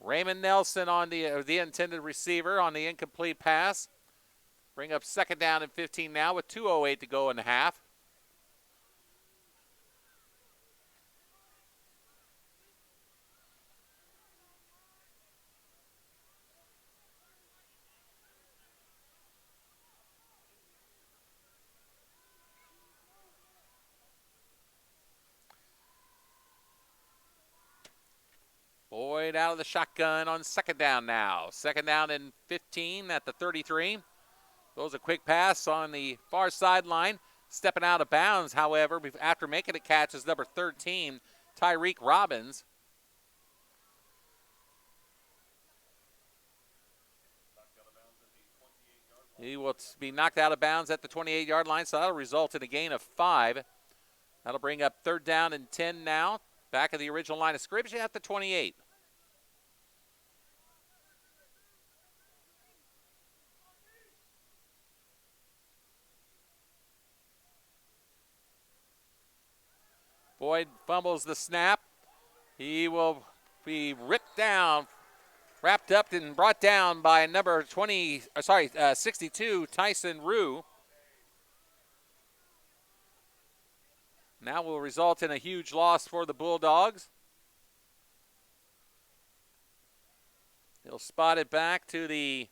Raymond Nelson on the intended receiver on the incomplete pass. Bring up second down and 15 now with 2:08 to go in the half. Boyd out of the shotgun on second down now. Second down and 15 at the 33. Throws a quick pass on the far sideline. Stepping out of bounds, however, after making a catch is number 13, Tyreek Robbins. He will be knocked out of bounds at the 28-yard line, so that'll result in a gain of 5. That'll bring up third down and 10 now. Back of the original line of scrimmage at the 28. Boyd fumbles the snap. He will be ripped down, wrapped up and brought down by number 62, Tyson Rue. Now will result in a huge loss for the Bulldogs. They'll spot it back to the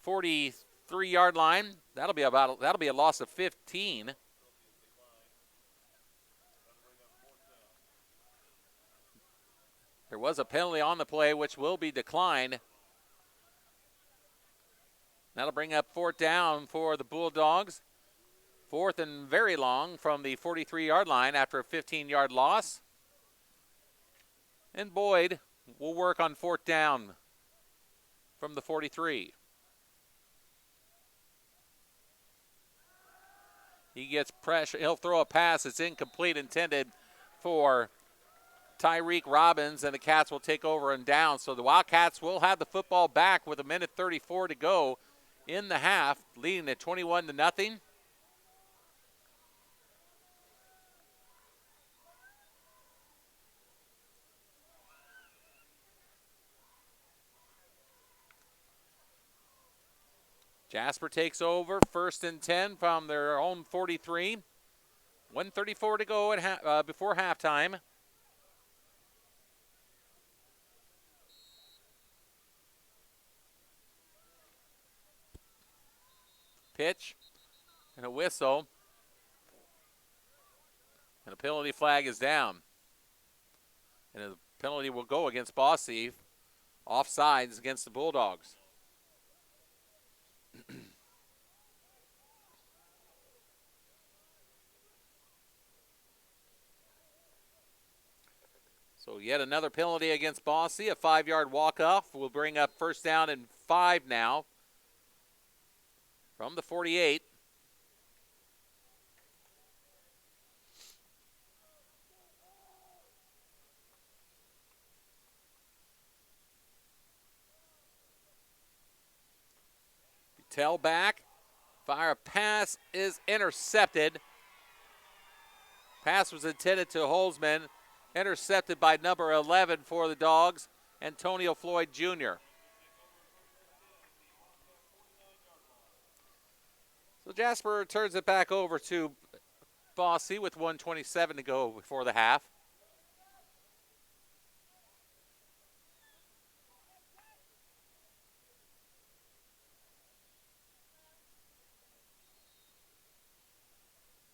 43-yard line. That'll be a loss of 15. There was a penalty on the play which will be declined. That'll bring up fourth down for the Bulldogs. Fourth and very long from the 43-yard line after a 15-yard loss. And Boyd will work on fourth down from the 43. He gets pressure. He'll throw a pass. It's incomplete, intended for Tyreek Robbins, and the Cats will take over and down. So the Wildcats will have the football back with 1:34 to go in the half, leading at 21-0. Jasper takes over, first and 10 from their own 43. 1:34 to go at before halftime. Pitch and a whistle. And a penalty flag is down. And a penalty will go against Bosse. Offsides against the Bulldogs. So yet another penalty against Bosse. A 5-yard walk-off will bring up first down and 5 now from the 48. Tell back. Fire pass is intercepted. Pass was intended to Holzman. Intercepted by number 11 for the Dogs, Antonio Floyd Jr. So Jasper turns it back over to Bosse with 1:27 to go before the half.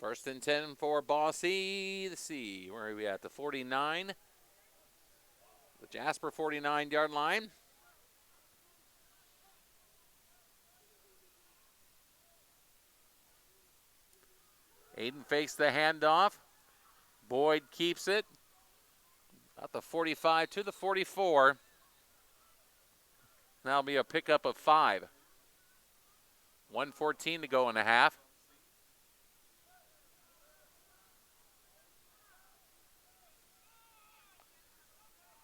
First and 10 for Bosse. Let's see, where are we at? The 49. The Jasper 49-yard line. Aiden fakes the handoff. Boyd keeps it. About the 45 to the 44. That'll be a pickup of 5. 1:14 to go in the half.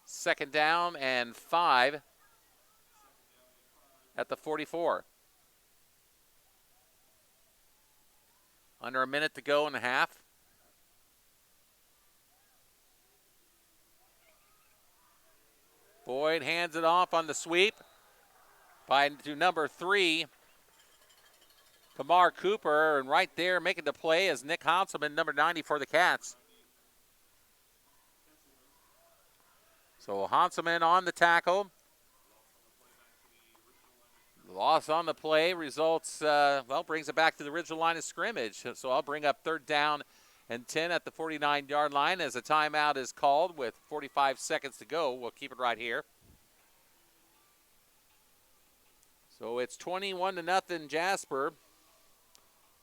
Second down and 5 at the 44. Under a minute to go in the half. Boyd hands it off on the sweep to number 3, Kamar Cooper, and right there making the play is Nick Hanselman, number 90 for the Cats. So Hanselman on the tackle. Loss on the play results, brings it back to the original line of scrimmage. So I'll bring up third down and 10 at the 49-yard line as a timeout is called with 45 seconds to go. We'll keep it right here. So it's 21-0 Jasper.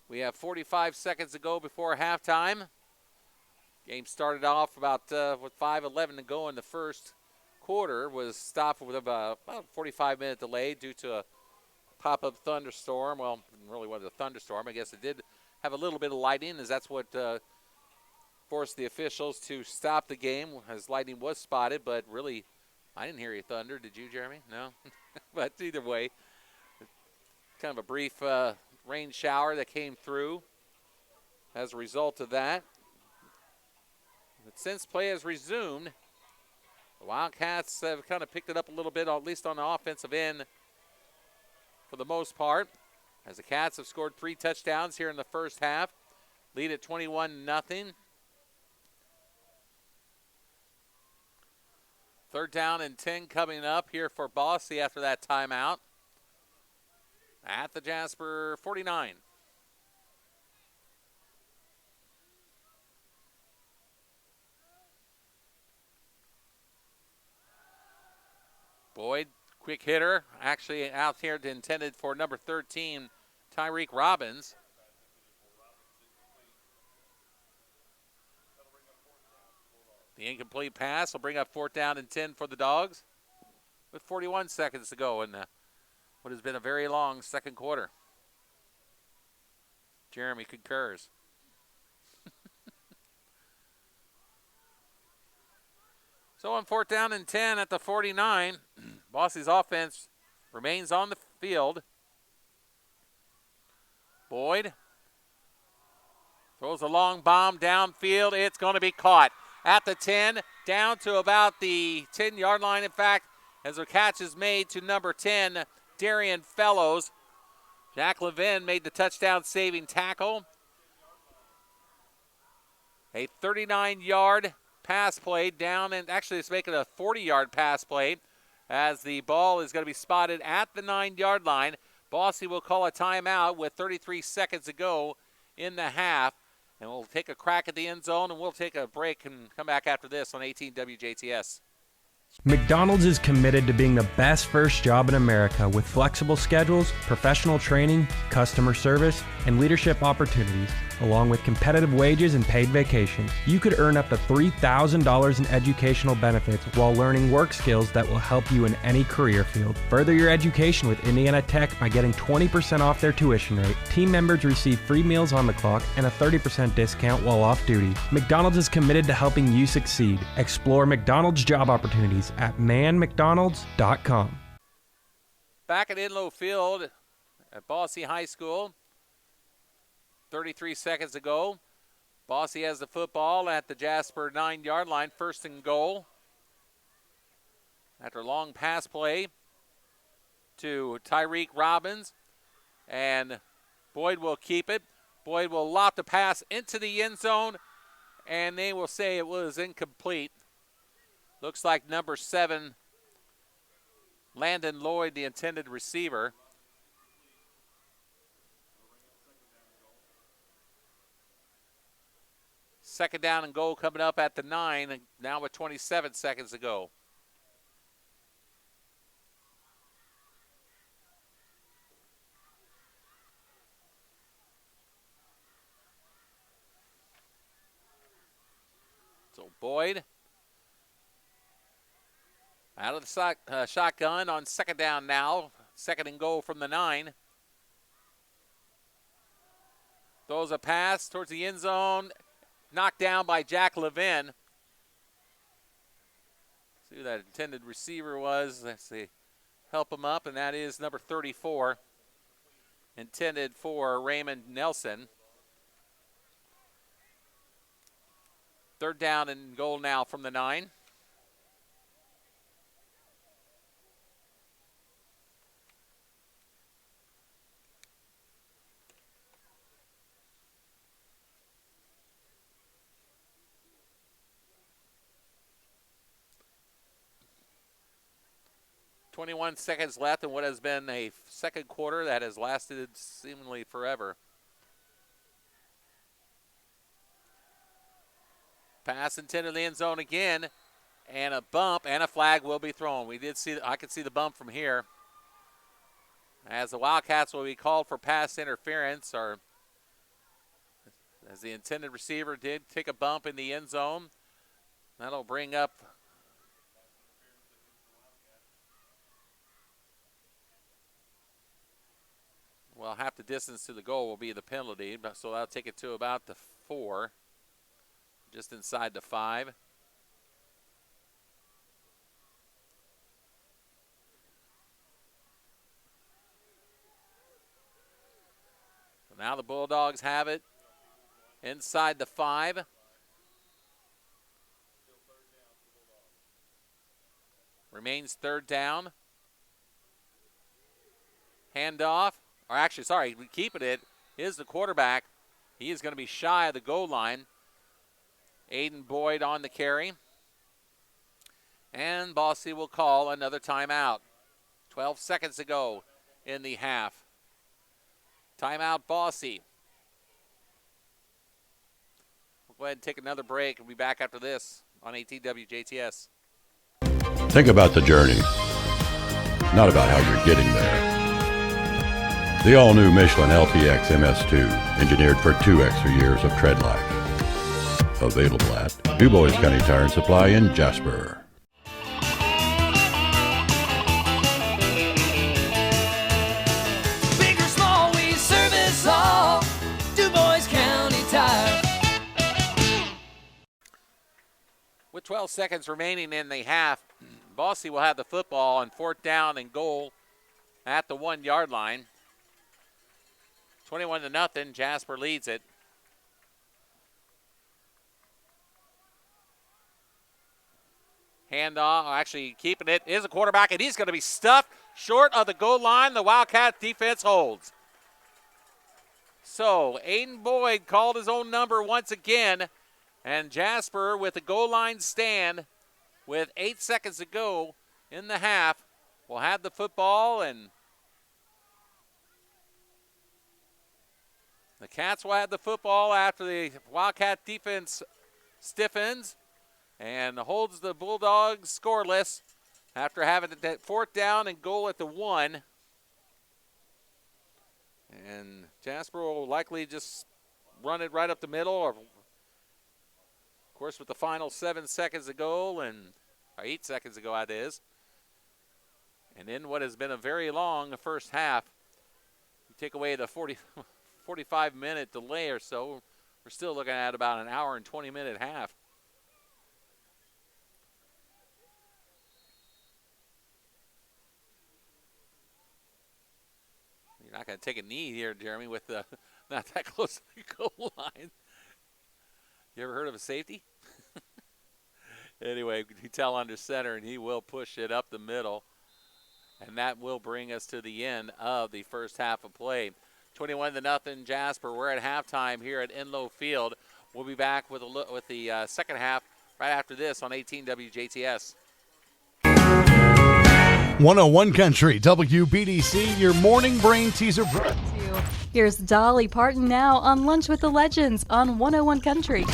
We have 45 seconds to go before halftime. Game started off about with 5:11 to go in the first quarter. Was stopped with about 45-minute delay due to a pop-up thunderstorm. Well, it really wasn't a thunderstorm. I guess it did have a little bit of lightning, as that's what forced the officials to stop the game, as lightning was spotted. But really, I didn't hear any thunder. Did you, Jeremy? No? But either way, kind of a brief rain shower that came through as a result of that. But since play has resumed, the Wildcats have kind of picked it up a little bit, at least on the offensive end for the most part, as the Cats have scored 3 touchdowns here in the first half. Lead at 21-0. Third down and 10 coming up here for Bosse after that timeout at the Jasper 49. Boyd, quick hitter, actually out here intended for number 13, Tyreek Robbins. The incomplete pass will bring up fourth down and 10 for the Dogs with 41 seconds to go in what has been a very long second quarter. Jeremy concurs. So on fourth down and 10 at the 49, Bosse's offense remains on the field. Boyd throws a long bomb downfield. It's going to be caught at the 10, down to about the 10-yard line, in fact, as a catch is made to number 10, Darian Fellows. Jack Levin made the touchdown-saving tackle. A 39-yard pass play down, and actually it's making a 40-yard pass play as the ball is going to be spotted at the 9-yard line. Bosse will call a timeout with 33 seconds to go in the half, and we'll take a crack at the end zone, and we'll take a break and come back after this on 18 WJTS. McDonald's is committed to being the best first job in America with flexible schedules, professional training, customer service, and leadership opportunities, along with competitive wages and paid vacation. You could earn up to $3,000 in educational benefits while learning work skills that will help you in any career field. Further your education with Indiana Tech by getting 20% off their tuition rate. Team members receive free meals on the clock and a 30% discount while off duty. McDonald's is committed to helping you succeed. Explore McDonald's job opportunities at manmcdonalds.com. Back at Inlow Field at Bosse High School. 33 seconds to go. Bosse has the football at the Jasper 9-yard line, 1st and goal. After a long pass play to Tyreek Robbins, and Boyd will keep it. Boyd will lob the pass into the end zone, and they will say it was incomplete. Looks like number 7, Landon Lloyd, the intended receiver. Second down and goal coming up at the 9, and now with 27 seconds to go. So Boyd out of the shotgun on second down now. 2nd and goal from the 9. Throws a pass towards the end zone. Knocked down by Jack Levin. See who that intended receiver was. Let's see. Help him up, and that is number 34. Intended for Raymond Nelson. 3rd down and goal now from the 9. .21 seconds left in what has been a second quarter that has lasted seemingly forever. Pass intended in the end zone again, and a bump and a flag will be thrown. I could see the bump from here. As the Wildcats will be called for pass interference, or as the intended receiver did take a bump in the end zone. That'll bring up half the distance to the goal will be the penalty, so that'll take it to about the 4, just inside the 5. So now the Bulldogs have it inside the 5. Remains 3rd down. Handoff. Or actually, sorry, keeping it is the quarterback. He is going to be shy of the goal line. Aiden Boyd on the carry. And Bosse will call another timeout. 12 seconds to go in the half. Timeout, Bosse. We'll go ahead and take another break. We'll be back after this on 18 WJTS. Think about the journey, not about how you're getting there. The all-new Michelin LTX MS2, engineered for 2 extra years of tread life. Available at Du Bois County Tire and Supply in Jasper. Big or small, we service all. Du Bois County Tire. With 12 seconds remaining in the half, Bosse will have the football on 4th down and goal at the 1-yard line. 21-0, Jasper leads it. Handoff, actually keeping it, is a quarterback, and he's going to be stuffed short of the goal line. The Wildcat defense holds. So Aiden Boyd called his own number once again, and Jasper with the goal line stand with 8 seconds to go in the half will have the football, and the Cats will have the football after the Wildcat defense stiffens and holds the Bulldogs scoreless after having that 4th down and goal at the 1. And Jasper will likely just run it right up the middle, or, of course, with the final 7 seconds to go, or 8 seconds to go, that is. And in what has been a very long first half, you take away the 45-minute delay or so, we're still looking at about an hour and 20-minute half. You're not going to take a knee here, Jeremy, with the not that close to the goal line. You ever heard of a safety? Anyway, you tell under center, and he will push it up the middle. And that will bring us to the end of the first half of play. 21-0 Jasper. We're at halftime here at Enlow Field. We'll be back with the second half right after this on 18 WJTS. 101 Country, WBDC, your morning brain teaser. Here's Dolly Parton now on Lunch with the Legends on 101 Country.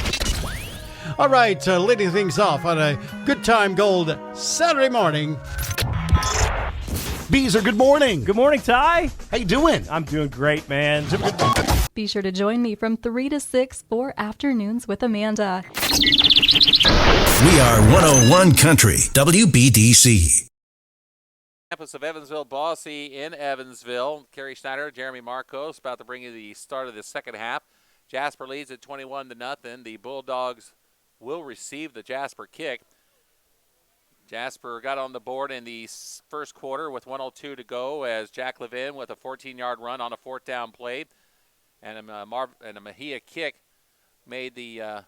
All right, leading things off on a Good Time Gold Saturday morning. Beezer, good morning. Good morning, Ty. How you doing? I'm doing great, man. Be sure to join me from 3 to 6 for Afternoons with Amanda. We are 101 Country, WBDC. Campus of Evansville Bosse in Evansville. Carey Schneider, Jeremy Marcos about to bring you the start of the second half. Jasper leads at 21-0. The Bulldogs will receive the Jasper kick. Jasper got on the board in the first quarter with 1:02 to go as Jack Levin with a 14-yard run on a 4th down play. And a Mejia kick made the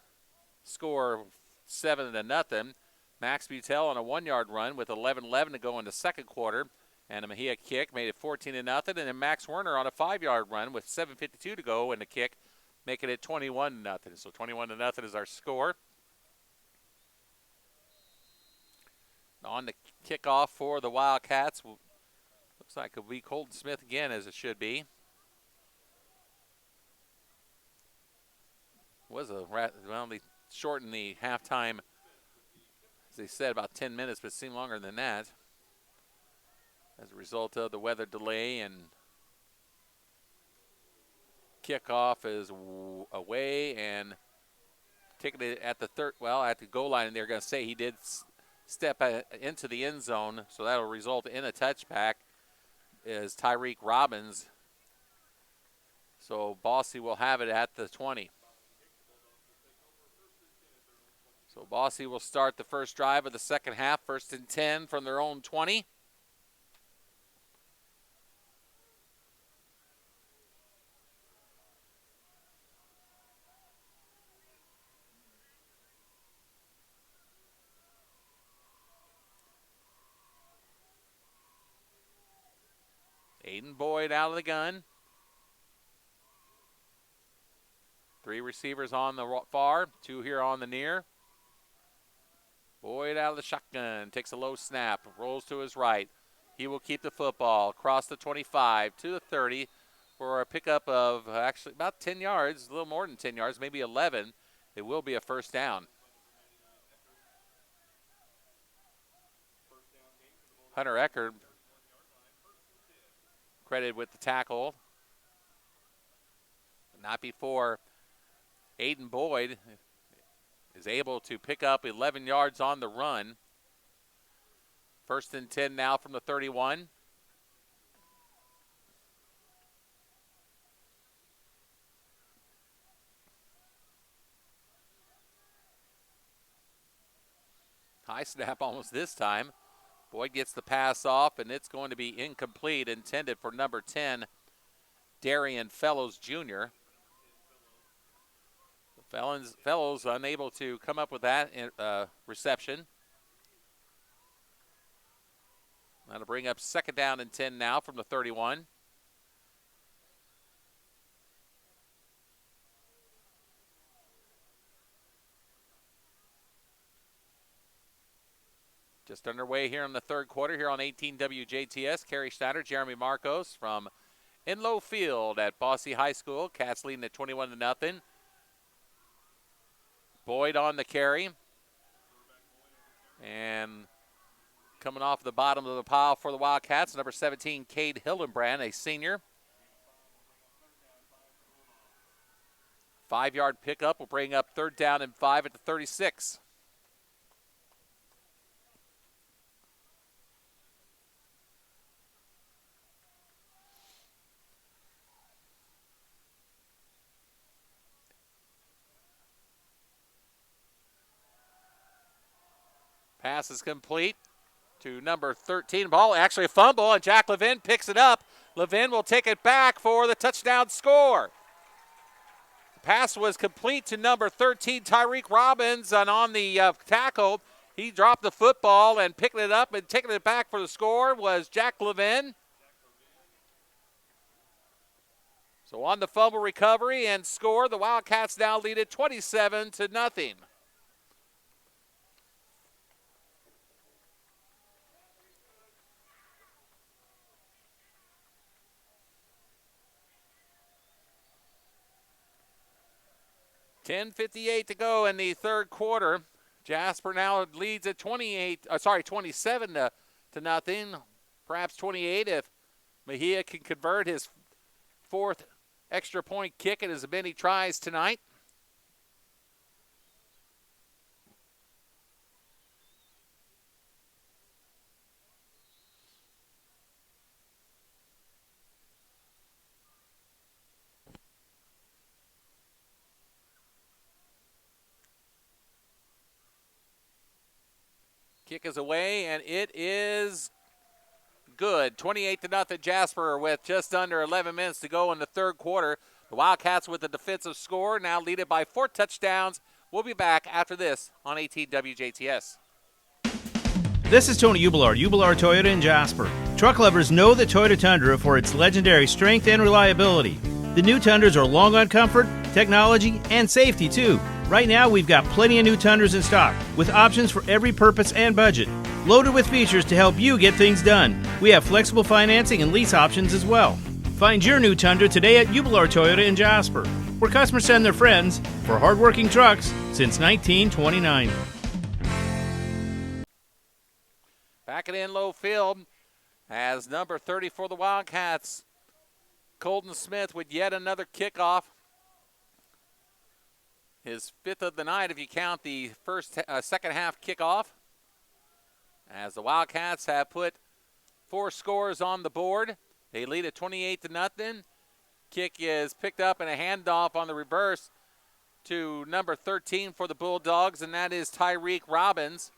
score 7-0. Max Butel on a 1-yard run with 11:11 to go in the second quarter. And a Mejia kick made it 14-0. And then Max Werner on a 5-yard run with 7:52 to go in the kick, making it 21-0. So 21-0 is our score. On the kickoff for the Wildcats, looks like it'll be Colton Smith again, as it should be. They shortened the halftime, as they said, about 10 minutes, but it seemed longer than that as a result of the weather delay. And kickoff is away and taking it at the at the goal line. And they're going to say he did step into the end zone, so that'll result in a touchback is Tyreek Robbins. So Bosse will have it at the 20. So Bosse will start the first drive of the second half, 1st and 10 from their own 20. Aiden Boyd out of the gun. 3 receivers on the far, 2 here on the near. Boyd out of the shotgun, takes a low snap, rolls to his right. He will keep the football across the 25 to the 30 for a pickup of actually about 10 yards, a little more than 10 yards, maybe 11. It will be a first down. Hunter Eckert credited with the tackle. Not before Aiden Boyd is able to pick up 11 yards on the run. 1st and 10 now from the 31. High snap almost this time. Boyd gets the pass off, and it's going to be incomplete, intended for number 10, Darian Fellows Jr. Fellows unable to come up with that reception. That'll bring up 2nd down and 10 now from the 31. Just underway here in the third quarter here on 18 WJTS. Carey Schneider, Jeremy Marcos from Enlow Field at Bosse High School. Cats leading at 21-0. Boyd on the carry. And Coming off the bottom of the pile for the Wildcats, number 17, Cade Hildenbrand, a senior. 5-yard pickup will bring up 3rd down and 5 at the 36. Pass is complete to number 13. Ball, actually a fumble, and Jack Levin picks it up. Levin will take it back for the touchdown score. The pass was complete to number 13, Tyreek Robbins, and on the tackle, he dropped the football and picking it up and taking it back for the score was Jack Levin. So on the fumble recovery and score, the Wildcats now lead it 27-0. .58 to go in the third quarter. Jasper now leads at 27 to nothing. Perhaps 28 if Mejia can convert his 4th extra point kick at as many tries tonight. Kick is away, and it is good. 28-0 Jasper with just under 11 minutes to go in the third quarter. The Wildcats with the defensive score, now lead it by 4 touchdowns. We'll be back after this on 18 WJTS. This is Tony Ubelar, Ubelar Toyota in Jasper. Truck lovers know the Toyota Tundra for its legendary strength and reliability. The new Tundras are long on comfort, technology, and safety too. Right now, we've got plenty of new Tundras in stock, with options for every purpose and budget. Loaded with features to help you get things done. We have flexible financing and lease options as well. Find your new Tundra today at Ubelar Toyota in Jasper, where customers send their friends for hardworking trucks since 1929. Back it in low field as number 30 for the Wildcats, Colton Smith with yet another kickoff. His 5th of the night if you count the second half kickoff. As the Wildcats have put 4 scores on the board. They lead at 28-0. Kick is picked up and a handoff on the reverse to number 13 for the Bulldogs, and that is Tyreek Robbins.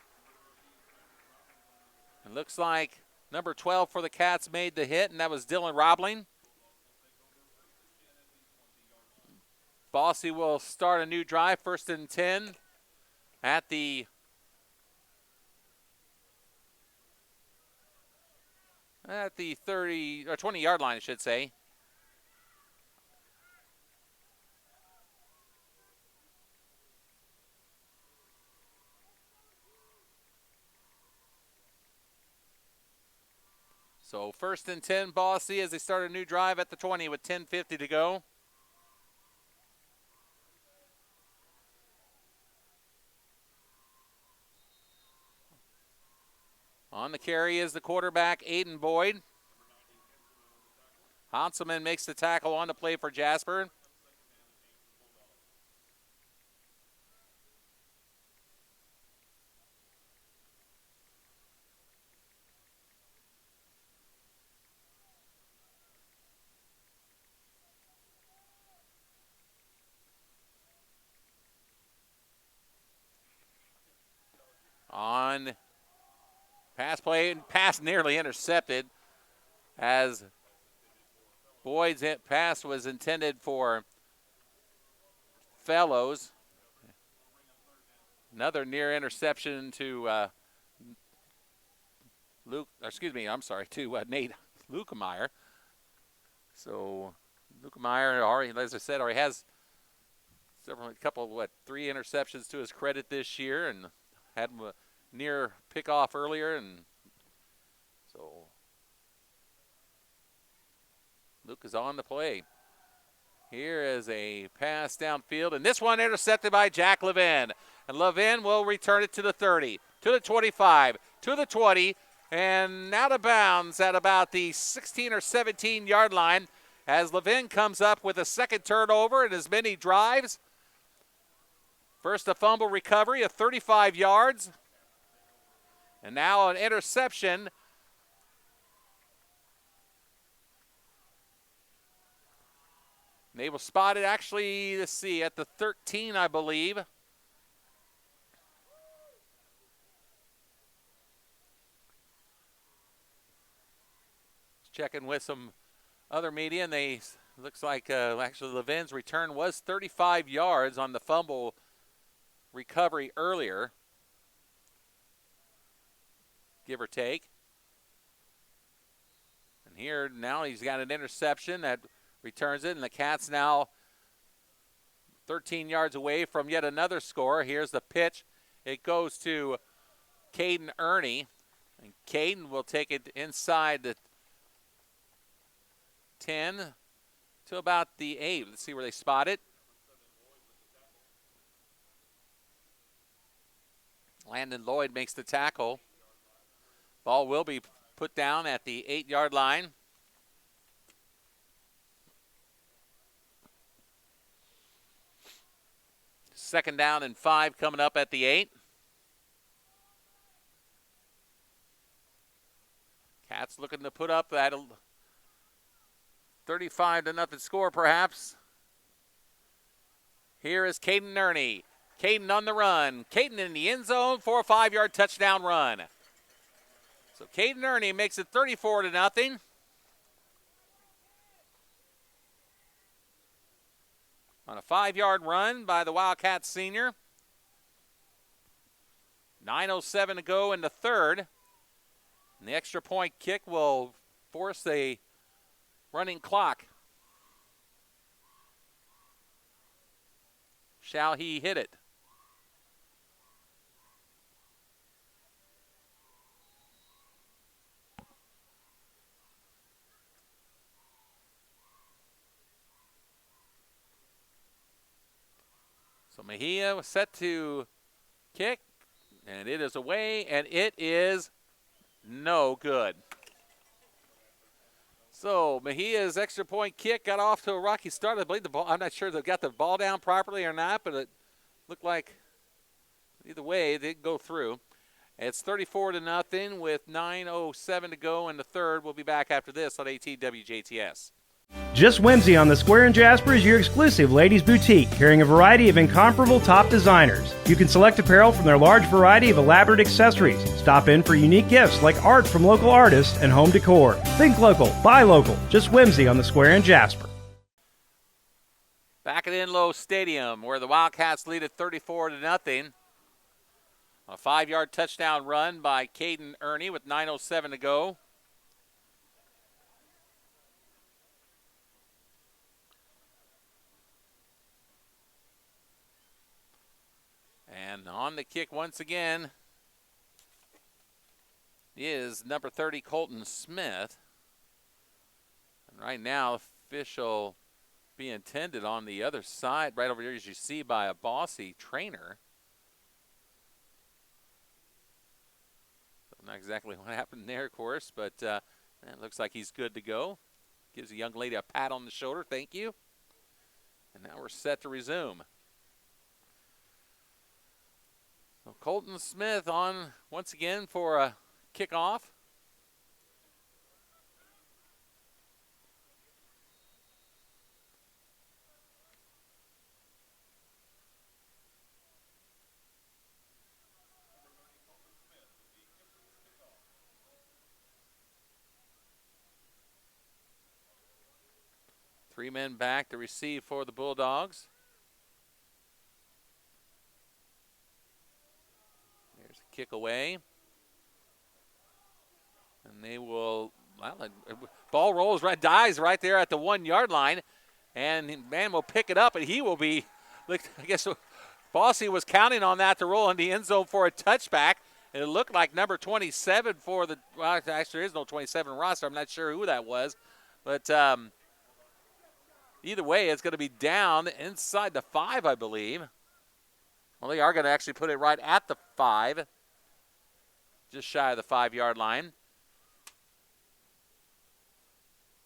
It looks like number 12 for the Cats made the hit, and that was Dylan Robling. Bosse will start a new drive, 1st and 10 at the 30 or 20-yard line, I should say. So 1st and 10 Bosse as they start a new drive at the 20 with 10:50 to go. On the carry is the quarterback, Aiden Boyd. Hanselman makes the tackle on the play for Jasper. On pass play, pass nearly intercepted as Boyd's pass was intended for Fellows. Another near interception to Nate Lukemeyer. So Lukemeyer already, as I said, already has three interceptions to his credit this year, and had a near pickoff earlier, and so Luke is on the play. Here is a pass downfield, and this one intercepted by Jack Levin. And Levin will return it to the 30, to the 25, to the 20, and out of bounds at about the 16 or 17 yard line as Levin comes up with a second turnover and as many drives. First a fumble recovery of 35 yards, and now an interception. They will spot it actually, let's see, at the 13, I believe. Checking with some other media, and they looks like actually Levin's return was 35 yards on the fumble recovery earlier, give or take. And here now he's got an interception that returns it, and the Cats now 13 yards away from yet another score. Here's the pitch. It goes to Caden Ernie, and Caden will take it inside the 10 to about the 8. Let's see where they spot it. Landon Lloyd makes the tackle. Ball will be put down at the 8-yard line. Second down and 5 coming up at the 8. Cats looking to put up that 35-0 score, perhaps. Here is Caden Ernie. Caden on the run. Caden in the end zone for a 5-yard touchdown run. So Caden Ernie makes it 34-0. On a 5-yard run by the Wildcats senior. 9:07 to go in the third. And the extra point kick will force a running clock. Shall he hit it? So Mejia was set to kick, and it is away, and it is no good. So Mejia's extra point kick got off to a rocky start. I believe the ball, I'm not sure they got the ball down properly or not, but it looked like either way it didn't go through. It's 34-0 with 9:07 to go in the third. We'll be back after this on WJTS. Just Whimsy on the Square in Jasper is your exclusive ladies' boutique, carrying a variety of incomparable top designers. You can select apparel from their large variety of elaborate accessories. Stop in for unique gifts like art from local artists and home decor. Think local, buy local. Just Whimsy on the Square in Jasper. Back at Inlow Stadium, where the Wildcats lead at 34-0. A 5-yard touchdown run by Caden Ernie with 9:07 to go. And on the kick once again is number 30, Colton Smith. And right now, official being tended on the other side, right over here, as you see, by a Bosse trainer. Not exactly what happened there, of course, but it looks like he's good to go. Gives a young lady a pat on the shoulder, thank you. And now we're set to resume. So Colton Smith on once again for a kickoff. Three men back to receive for the Bulldogs. There's a kick away. And they will, well, ball rolls right, dies right there at the 1-yard line. And man will pick it up, and he will be, I guess Bosse was counting on that to roll in the end zone for a touchback. And it looked like number 27 for the, well, actually there is no 27 roster. I'm not sure who that was. But either way, it's going to be down inside the 5, I believe. Well, they are going to actually put it right at the 5, just shy of the 5-yard line.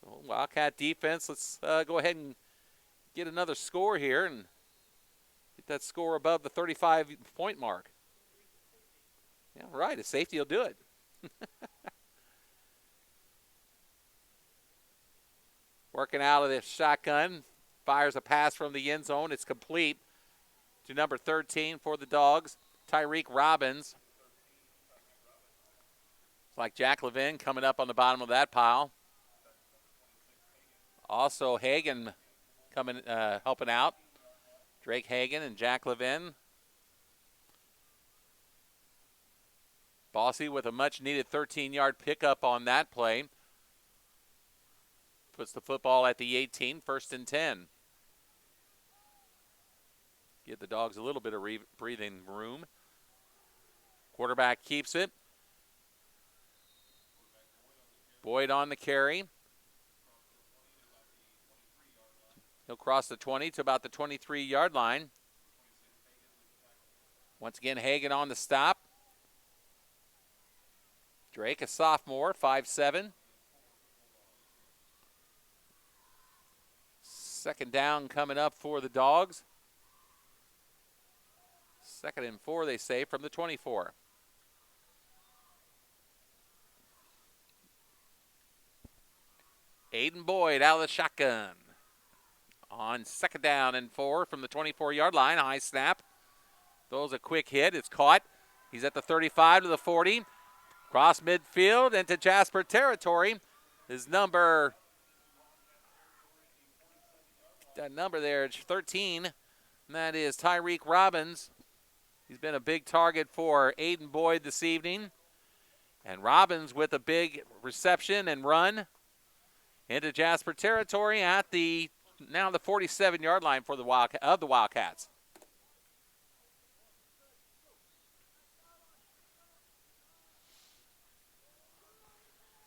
So Wildcat defense, let's go ahead and get another score here and get that score above the 35-point mark. Yeah, right. A safety will do it. Working out of the shotgun. Fires a pass from the end zone. It's complete to number 13 for the Dogs, Tyreek Robbins. It's like Jack Levin coming up on the bottom of that pile. Also Hagan coming, helping out. Drake Hagan and Jack Levin. Bosse with a much-needed 13-yard pickup on that play. Puts the football at the 18, 1st and 10. Give the Dogs a little bit of breathing room. Quarterback keeps it. Boyd on the carry. He'll cross the 20 to about the 23-yard line. Once again, Hagan on the stop. Drake, a sophomore, 5'7". Second down coming up for the Dogs. 2nd and 4, they say, from the 24. Aiden Boyd out of the shotgun. On 2nd down and 4 from the 24-yard line. High snap. Throws a quick hit. It's caught. He's at the 35 to the 40. Cross midfield into Jasper territory. His number, that number there, 13. And that is Tyreek Robbins. He's been a big target for Aiden Boyd this evening. And Robbins with a big reception and run into Jasper territory at the now the 47-yard line for the Wildcats.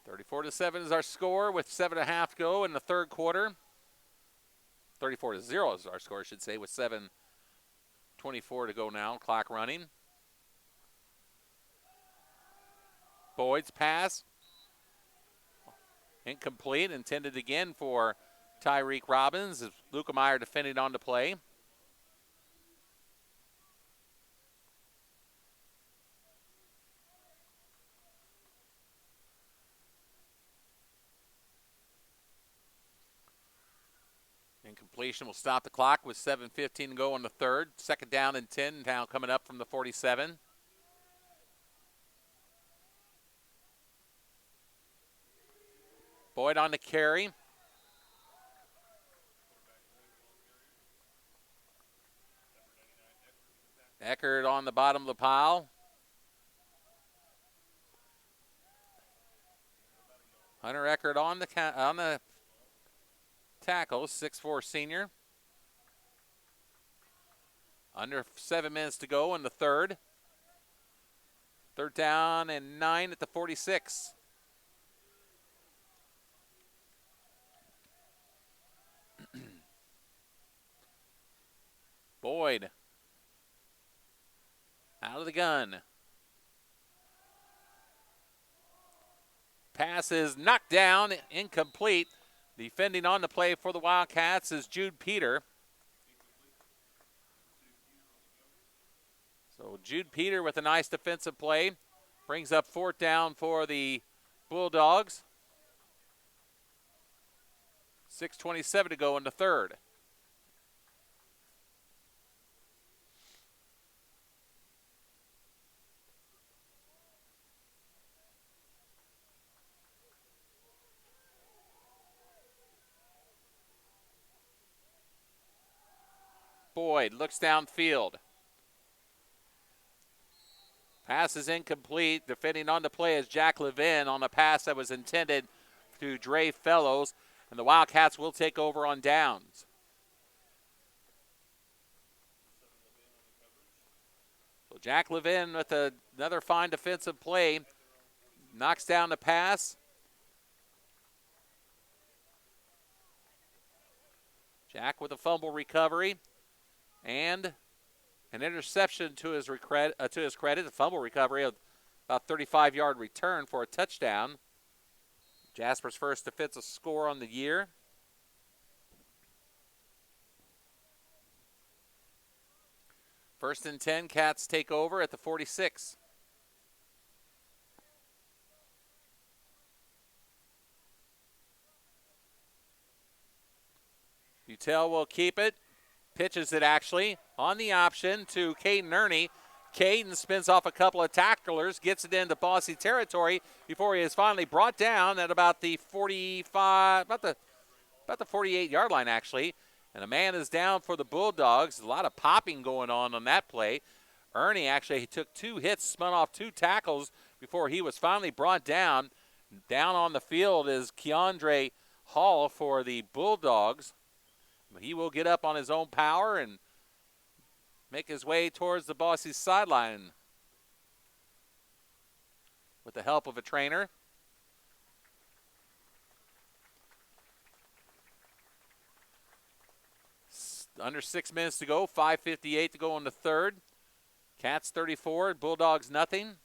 (34-7) is our score with 7.5 to go in the third quarter. 34-0 is our score, I should say, with 7:24 to go now. Clock running. Boyd's pass. Incomplete, intended again for Tyreek Robbins. Luca Meyer defending on to play. Incompletion will stop the clock with 7:15 to go in the third. 2nd down and 10 now coming up from the 47. Boyd on the carry. Eckert on the bottom of the pile. Hunter Eckert on the tackle, 6'4" senior. Under 7 minutes to go in the third. 3rd down and 9 at the 46. Boyd out of the gun. Pass is knocked down, incomplete. Defending on the play for the Wildcats is Jude Peter. So Jude Peter with a nice defensive play. Brings up 4th down for the Bulldogs. 6:27 to go in the third. Boyd looks downfield. Pass is incomplete. Defending on the play is Jack Levin on a pass that was intended to Dre Fellows, and the Wildcats will take over on downs. So Jack Levin with another fine defensive play. Knocks down the pass. Jack with a fumble recovery. And an interception to his credit, a fumble recovery of about 35-yard return for a touchdown. Jasper's first defensive score on the year. First and 10, Cats take over at the 46. Butel will keep it. Pitches it actually on the option to Caden Ernie. Caden spins off a couple of tacklers, gets it into Bosse territory before he is finally brought down at about the 45, about the 48-yard line actually. And a man is down for the Bulldogs. A lot of popping going on that play. Ernie actually took 2 hits, spun off 2 tackles before he was finally brought down. Down on the field is Keandre Hall for the Bulldogs. He will get up on his own power and make his way towards the Bosse sideline with the help of a trainer. Under 6 minutes to go, 5:58 to go in the third. Cats 34, Bulldogs nothing.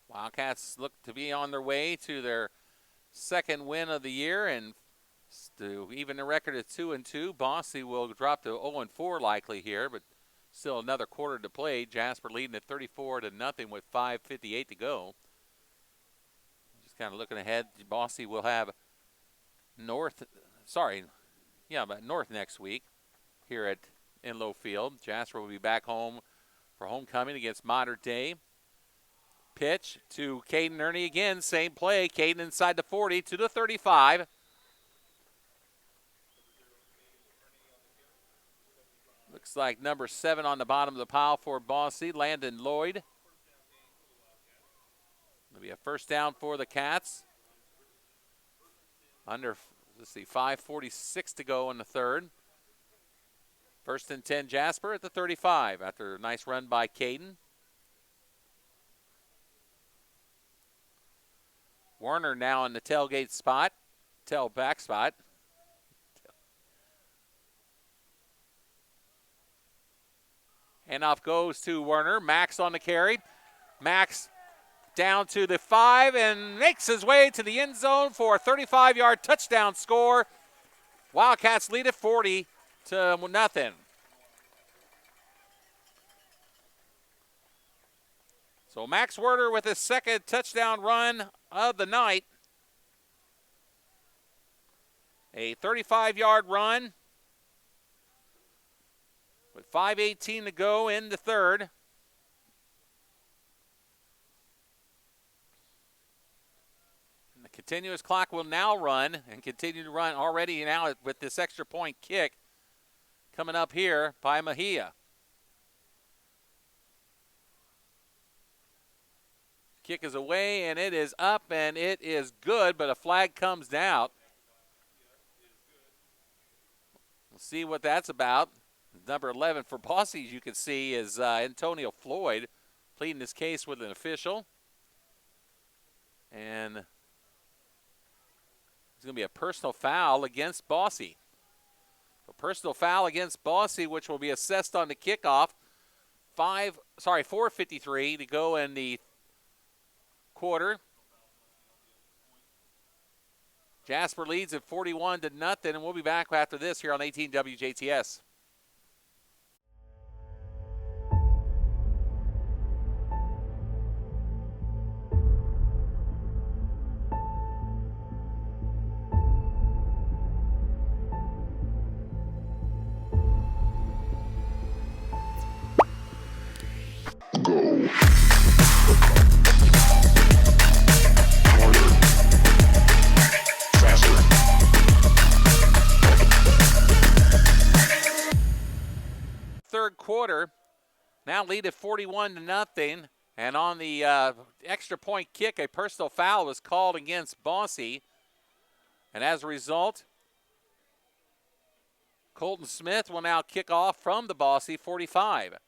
Wildcats look to be on their way to their second win of the year and to even the record at 2-2. Bosse will drop to 0-4 likely here, but still another quarter to play. Jasper leading at 34-0 with 5:58 to go. Just kind of looking ahead, Bosse will have North next week here at Inlow Field. Jasper will be back home for homecoming against Mater Dei. Pitch to Caden Ernie again, same play. Caden inside the 40 to the 35. Looks like number 7 on the bottom of the pile for Bosse, Landon Lloyd. It'll be a first down for the Cats. Under, 5:46 to go in the third. First and 10, Jasper at the 35 after a nice run by Caden. Werner now in the tailback spot. Handoff goes to Werner. Max on the carry. Max down to the 5 and makes his way to the end zone for a 35-yard touchdown score. Wildcats lead at 40-0. So Max Werner with his second touchdown run of the night. A 35-yard run with 5:18 to go in the third. And the continuous clock will now run and continue to run already now with this extra point kick coming up here by Mejia. Kick is away, and it is up, and it is good, but a flag comes down. We'll see what that's about. Number 11 for Bosse, as you can see, is Antonio Floyd pleading his case with an official. And it's going to be a personal foul against Bosse. A personal foul against Bosse, which will be assessed on the kickoff. 4:53 to go in the quarter. Jasper leads at 41-0, and we'll be back after this here on 18 WJTS. Third quarter, now lead at 41-0, and on the extra point kick, a personal foul was called against Bosse, and as a result, Colton Smith will now kick off from the Bosse 45.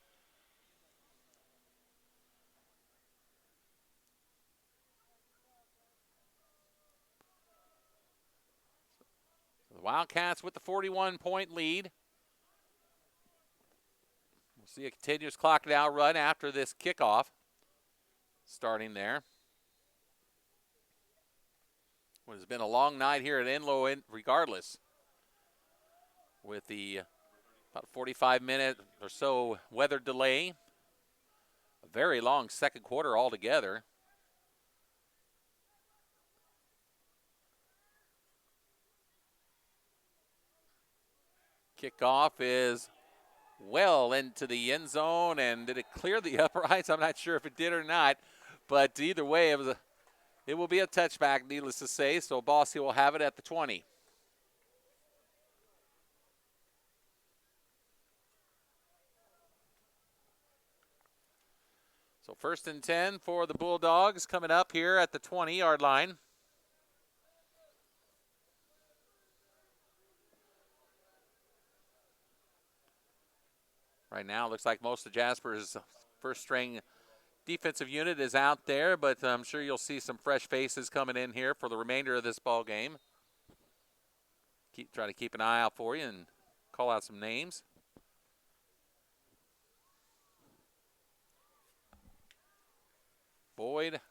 The Wildcats with the 41-point lead. We'll see a continuous clock now run after this kickoff. Starting there. Well, it's been a long night here at Enlow regardless. With the about 45-minute or so weather delay. A very long second quarter altogether. Kickoff is well into the end zone, and did it clear the uprights? I'm not sure if it did or not, but either way, it will be a touchback, needless to say, so Bosse will have it at the 20. So 1st and 10 for the Bulldogs coming up here at the 20-yard line. Right now, it looks like most of Jasper's first-string defensive unit is out there, but I'm sure you'll see some fresh faces coming in here for the remainder of this ball game. Try to keep an eye out for you and call out some names. Boyd,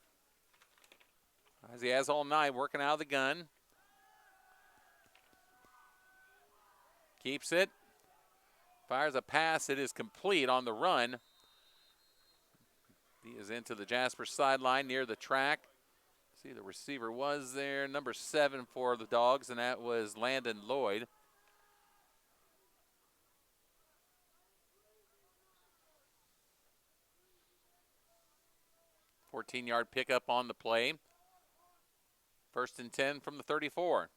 as he has all night, working out of the gun. Keeps it. Fires a pass. It is complete on the run. He is into the Jasper sideline near the track. See, the receiver was there. Number 7 for the Dogs, and that was Landon Lloyd. $14-yard pickup on the play. 1st and 10 from the 34.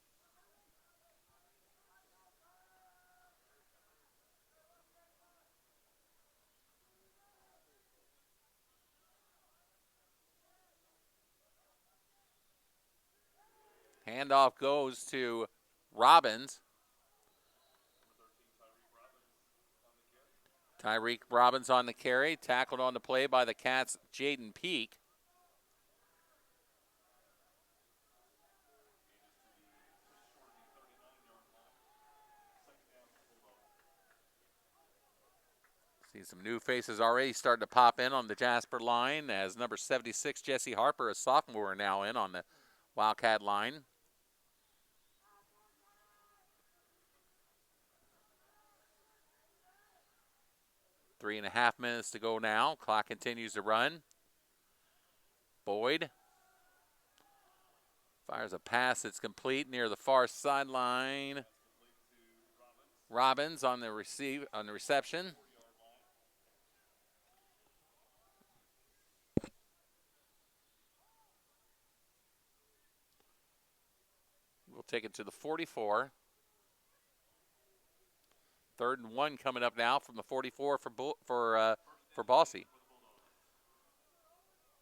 Handoff goes to Robbins. Tyreek Robbins on the carry. Tackled on the play by the Cats' Jaden Peak. See some new faces already starting to pop in on the Jasper line as number 76, Jesse Harper, a sophomore, now in on the Wildcat line. Three and a half minutes to go now. Clock continues to run. Boyd fires a pass that's complete near the far sideline. Robbins on the reception. We'll take it to the 44. 3rd and 1 coming up now from the 44 for Bosse.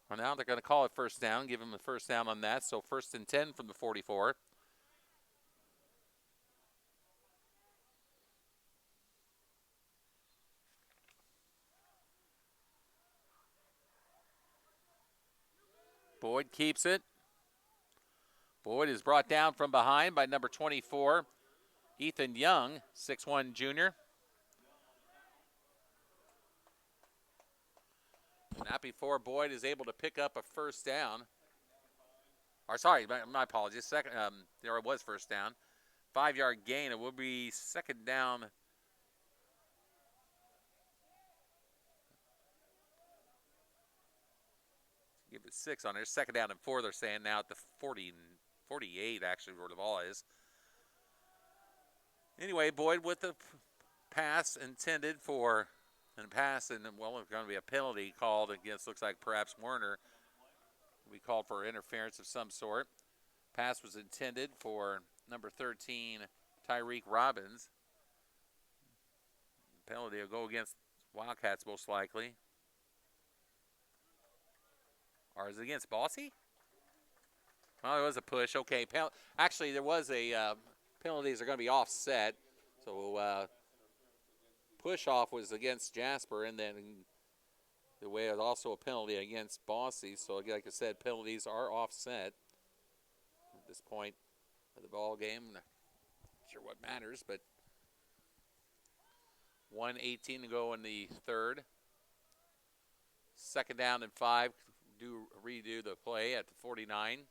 Well, now they're going to call it first down, give him the first down on that. So 1st and 10 from the 44. Boyd keeps it. Boyd is brought down from behind by number 24, Ethan Young, 6'1" junior. Not before Boyd is able to pick up a first down. Or sorry, my apologies. Second, there it was first down. 5-yard gain. It will be second down. Give it 6 on there. Second down and 4, they're saying now at the 48, actually, where the ball is. Anyway, Boyd with the pass intended for, and pass, and well, there's going to be a penalty called against, looks like perhaps Werner. We called for interference of some sort. Pass was intended for number 13, Tyreek Robbins. Penalty will go against Wildcats most likely. Or is it against Bosse? Well, it was a push. Okay, actually there was a penalties are going to be offset. So push off was against Jasper, and then the way it was also a penalty against Bosse. So like I said, penalties are offset at this point of the ball game. sure what matters, but 1:18 to go in the third. Second down and 5. Redo the play at the 49.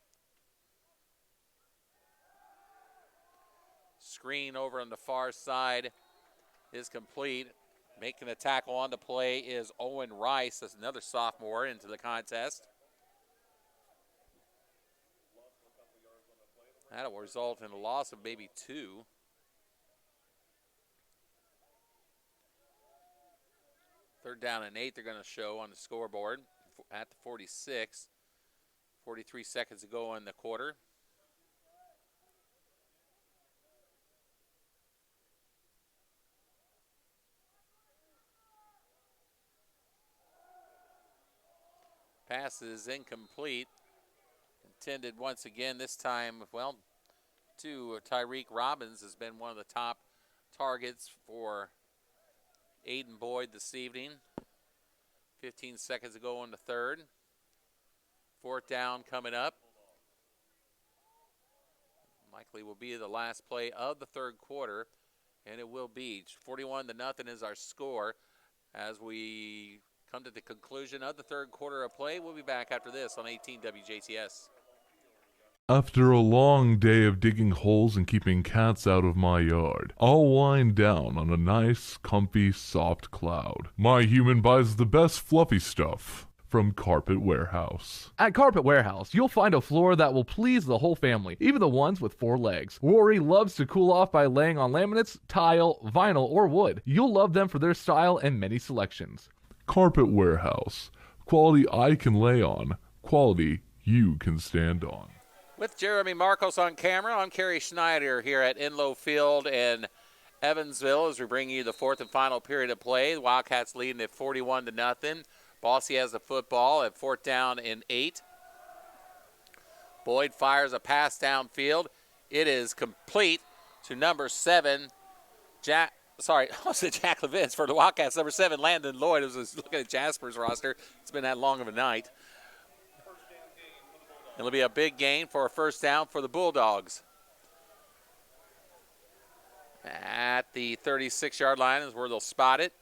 Screen over on the far side is complete. Making the tackle on the play is Owen Rice. That's another sophomore into the contest. That'll result in a loss of maybe 2. Third down and 8 they're going to show on the scoreboard at the 46. 43 seconds to go in the quarter. Pass is incomplete. Intended once again, this time, well, to Tyreek Robbins, has been one of the top targets for Aiden Boyd this evening. 15 seconds to go in the third. Fourth down coming up. Likely will be the last play of the third quarter, and it will be 41-0 is our score as we come to the conclusion of the third quarter of play. We'll be back after this on 18 WJTS. After a long day of digging holes and keeping cats out of my yard, I'll wind down on a nice, comfy, soft cloud. My human buys the best fluffy stuff from Carpet Warehouse. At Carpet Warehouse, you'll find a floor that will please the whole family, even the ones with 4 legs. Rory loves to cool off by laying on laminates, tile, vinyl, or wood. You'll love them for their style and many selections. Carpet Warehouse. Quality I can lay on. Quality you can stand on. With Jeremy Marcos on camera, I'm Carey Schneider here at Enlow Field in Evansville as we bring you the fourth and final period of play. The Wildcats leading at 41-0. Bosse has the football at 4th down and 8. Boyd fires a pass downfield. It is complete to number 7, Jack Levins for the Wildcats. Number 7, Landon Lloyd. I was looking at Jasper's roster. It's been that long of a night. It'll be a big gain for a first down for the Bulldogs. At the 36-yard line is where they'll spot it.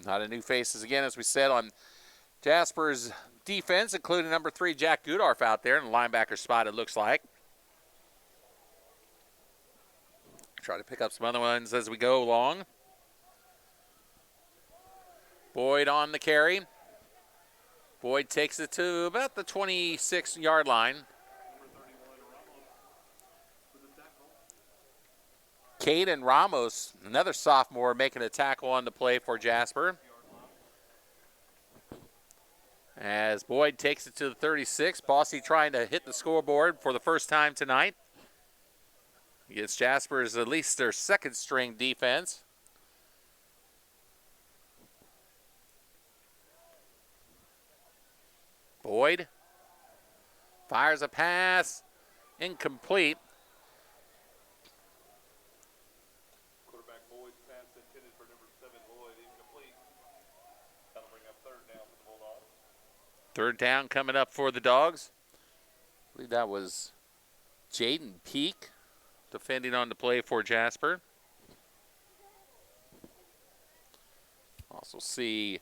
Not a new faces again, as we said, on Jasper's defense, including number 3, Jack Goodorf out there in the linebacker spot, it looks like. Try to pick up some other ones as we go along. Boyd on the carry. Boyd takes it to about the 26-yard line. Caden Ramos, another sophomore, making a tackle on the play for Jasper. As Boyd takes it to the 36, Bosse trying to hit the scoreboard for the first time tonight. Against Jasper's at least their second string defense. Boyd fires a pass, incomplete. Quarterback Boyd's pass intended for number 7, Lloyd, incomplete. That'll bring up 3rd down for the Bulldogs. 3rd down coming up for the Dogs. I believe that was Jaden Peak defending on the play for Jasper. Also see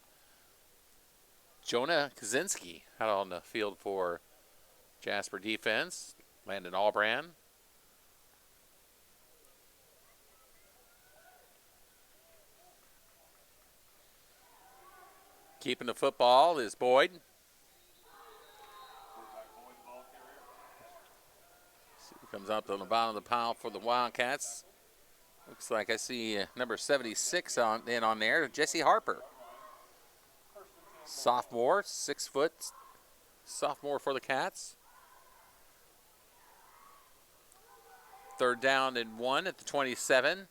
Jonah Kaczynski out on the field for Jasper defense. Landon Albrand. Keeping the football is Boyd. Comes up on the bottom of the pile for the Wildcats. Looks like I see number 76 on there, Jesse Harper. Sophomore, 6 foot sophomore for the Cats. 3rd down and 1 at the 27.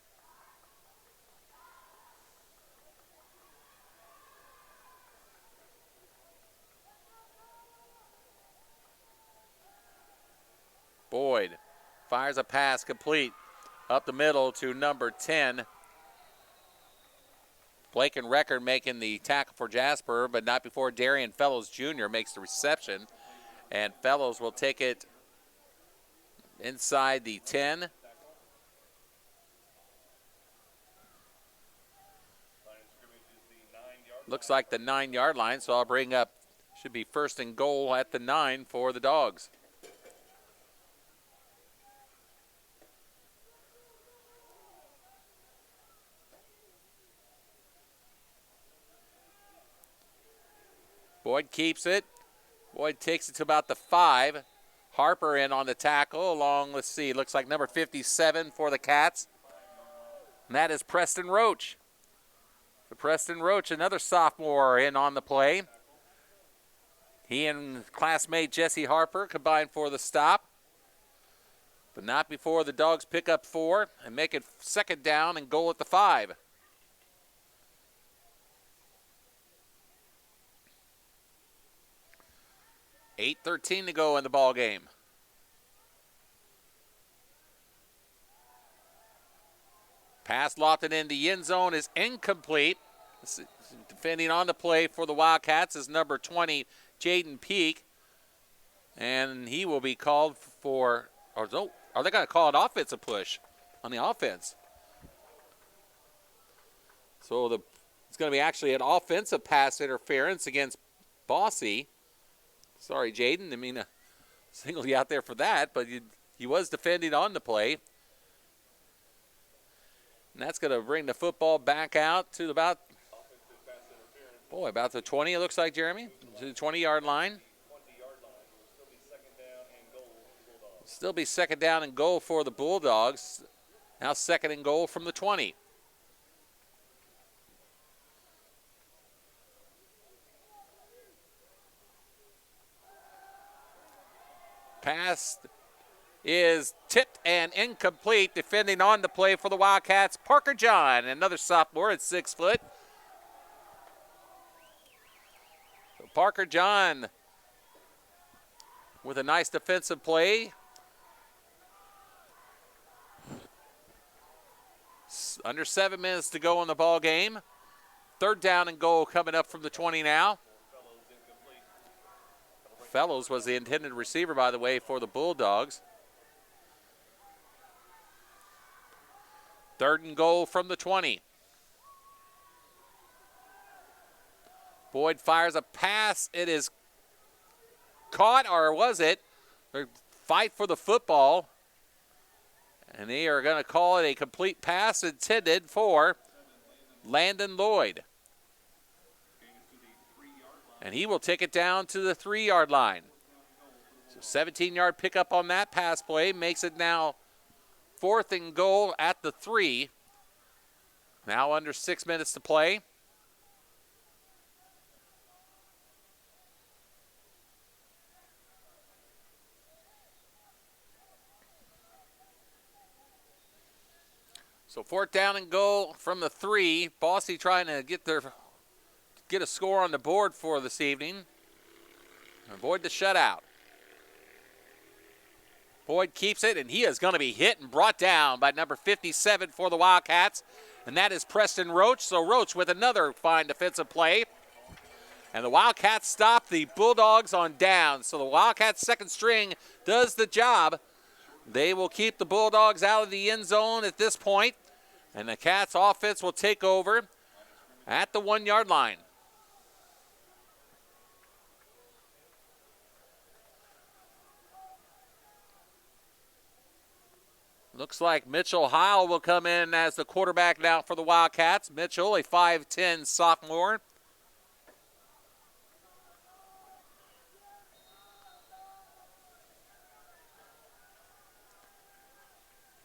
Boyd fires a pass complete up the middle to number 10. Blake and Record making the tackle for Jasper, but not before Darian Fellows Jr. makes the reception. And Fellows will take it inside the 10. Looks like the 9-yard line, so I'll bring up, should be first and goal at the 9 for the Dogs. Boyd keeps it. Boyd takes it to about the 5. Harper in on the tackle along, let's see, looks like number 57 for the Cats. And that is Preston Roach. So Preston Roach, another sophomore, in on the play. He and classmate Jesse Harper combined for the stop. But not before the Dogs pick up 4 and make it second down and goal at the 5. $8:13 to go in the ball game. Pass lofted in the end zone is incomplete. Defending on the play for the Wildcats is number 20, Jaden Peak. And he will be called for, or no, are they going to call an offensive push on the offense? So it's going to be actually an offensive pass interference against Bosse. Sorry, Jaden, didn't mean to single you out there for that, but he was defending on the play. And that's going to bring the football back out to about the 20, it looks like, Jeremy, to the 20-yard line. Still be second down and goal for the Bulldogs. Now second and goal from the 20. Pass is tipped and incomplete. Defending on the play for the Wildcats, Parker John, another sophomore at 6 foot. So Parker John with a nice defensive play. Under 7 minutes to go in the ball game. Third down and goal coming up from the 20 now. Fellows was the intended receiver, by the way, for the Bulldogs. Third and goal from the 20. Boyd fires a pass. It is caught, or was it? Fight for the football. And they are going to call it a complete pass intended for Landon Lloyd. And he will take it down to the 3-yard line. So 17-yard pickup on that pass play makes it now fourth and goal at the 3. Now under 6 minutes to play. So fourth down and goal from the 3. Bosse trying to get a score on the board for this evening. Avoid the shutout. Boyd keeps it, and he is going to be hit and brought down by number 57 for the Wildcats, and that is Preston Roach. So Roach with another fine defensive play. And the Wildcats stop the Bulldogs on down. So the Wildcats' second string does the job. They will keep the Bulldogs out of the end zone at this point, and the Cats' offense will take over at the 1-yard line. Looks like Mitchell Heil will come in as the quarterback now for the Wildcats. Mitchell, a 5'10 sophomore.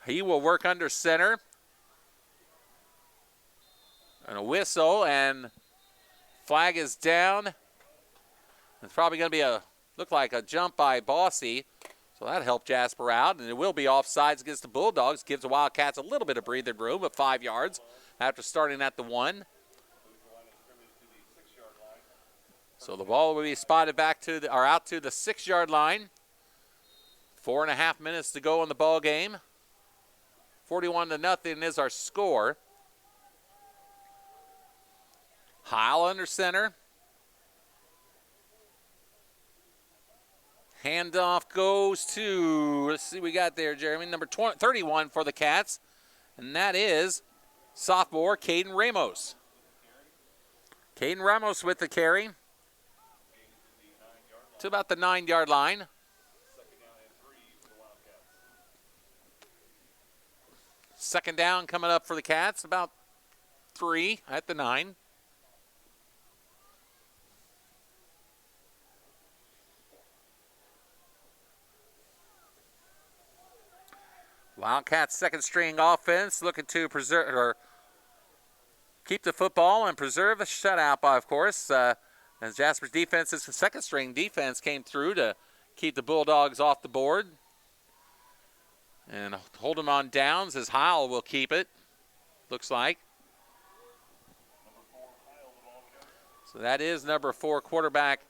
He will work under center. And a whistle, and flag is down. It's probably going to be look like a jump by Bosse. So that helped Jasper out, and it will be offsides against the Bulldogs. Gives the Wildcats a little bit of breathing room at 5 yards after starting at the 1. So the ball will be spotted back out to the 6-yard line. 4.5 minutes to go in the ball game. 41-0 is our score. Heil under center. Handoff goes to, let's see what we got there, Jeremy, number 31 for the Cats, and that is sophomore Caden Ramos. Caden Ramos with the carry to about the 9-yard line. Second down coming up for the Cats, about 3 at the 9. Wildcats second string offense looking to preserve or keep the football and preserve a shutout, of course. As Jasper's defense's second string defense came through to keep the Bulldogs off the board. And hold them on downs as Heil will keep it, looks like. So that is number 4 quarterback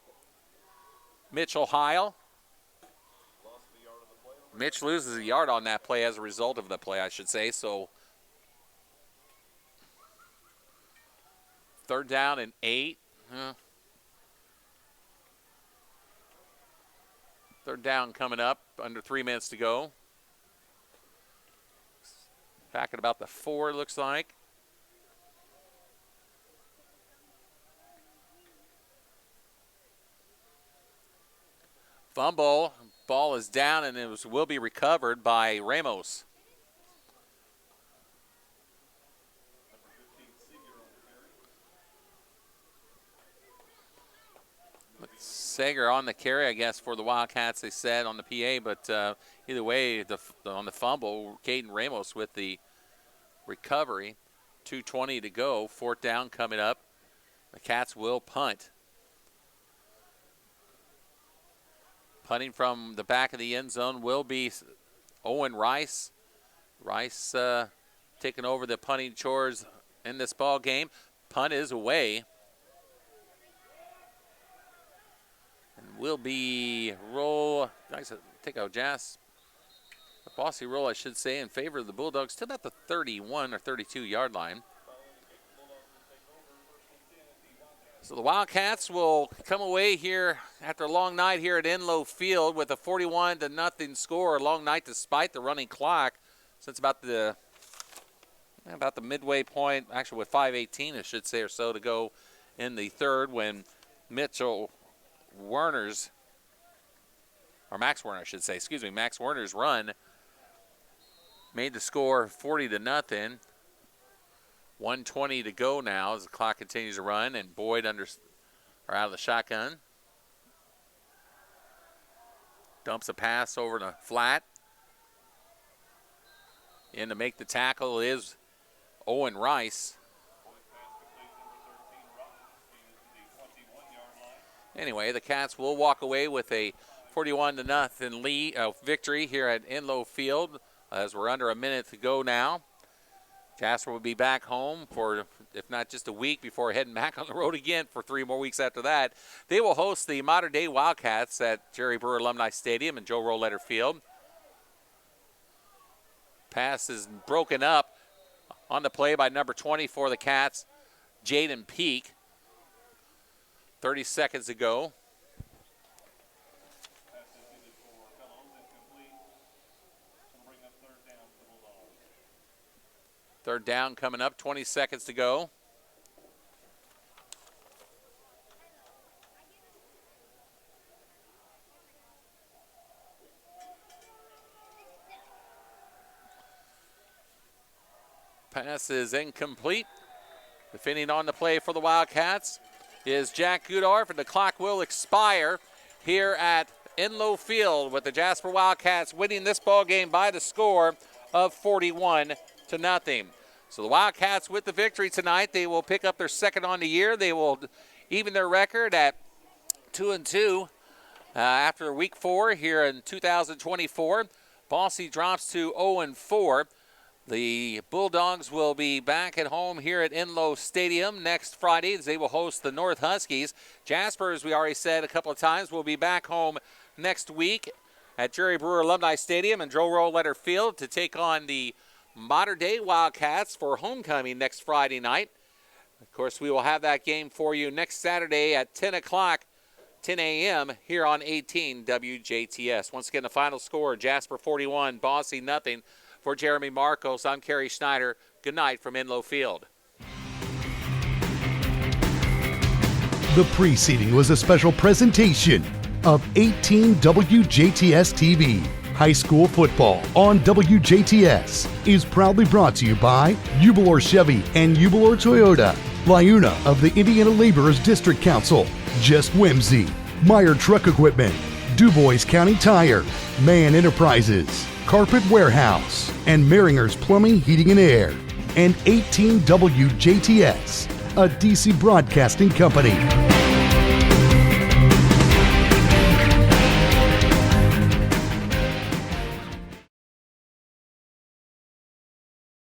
Mitchell Heil. Mitch loses a yard on that play as a result of the play, I should say. So third down and 8. Third down coming up, under 3 minutes to go. Back at about the 4, looks like. Fumble. Ball is down and it will be recovered by Ramos. Sager on the carry, I guess, for the Wildcats, they said on the PA, but either way, on the fumble, Caden Ramos with the recovery. 2:20 to go, fourth down coming up. The Cats will punt. Punting from the back of the end zone will be Owen Rice. Rice taking over the punting chores in this ball game. Punt is away. And will be roll. Take a Bosse roll, I should say, in favor of the Bulldogs to about the 31 or 32-yard line. So the Wildcats will come away here after a long night here at Enlow Field with a 41-0 score. A long night despite the running clock since about the midway point, actually with 5:18, I should say, or so to go in the third when Max Werner's run made the score 40-0. 1:20 to go now as the clock continues to run, and Boyd out of the shotgun. Dumps a pass over to flat. In to make the tackle is Owen Rice. Anyway, the Cats will walk away with a 41-0 victory here at Enlow Field as we're under a minute to go now. Jasper will be back home for, if not just a week, before heading back on the road again for 3 more weeks after that. They will host the modern-day Wildcats at Jerry Brewer Alumni Stadium and Joe Rollletter Field. Pass is broken up on the play by number 20 for the Cats, Jaden Peak. 30 seconds to go. Third down coming up, 20 seconds to go. Pass is incomplete. Defending on the play for the Wildcats is Jack Goodorf, and the clock will expire here at Enlow Field with the Jasper Wildcats winning this ball game by the score of 41-0. So the Wildcats with the victory tonight. They will pick up their second on the year. They will even their record at 2-2 after week 4 here in 2024. Bosse drops to 0-4. The Bulldogs will be back at home here at Enlow Stadium next Friday as they will host the North Huskies. Jasper, as we already said a couple of times, will be back home next week at Jerry Brewer Alumni Stadium and Joe Rollletter Field to take on the modern-day Wildcats for homecoming next Friday night. Of course, we will have that game for you next Saturday at 10 o'clock 10 a.m. here on 18 WJTS. Once again, the final score, Jasper 41, Bosse nothing. For Jeremy Marcos, I'm Carey Schneider. Good night from Enlow Field. The preceding was a special presentation of 18 WJTS TV. High school football on WJTS is proudly brought to you by Eubelor Chevy and Eubelor Toyota, Liuna of the Indiana Laborers District Council, Just Whimsy, Meyer Truck Equipment, DuBois County Tire, Mann Enterprises, Carpet Warehouse, and Maringer's Plumbing, Heating, and Air, and 18 WJTS, a DC broadcasting company.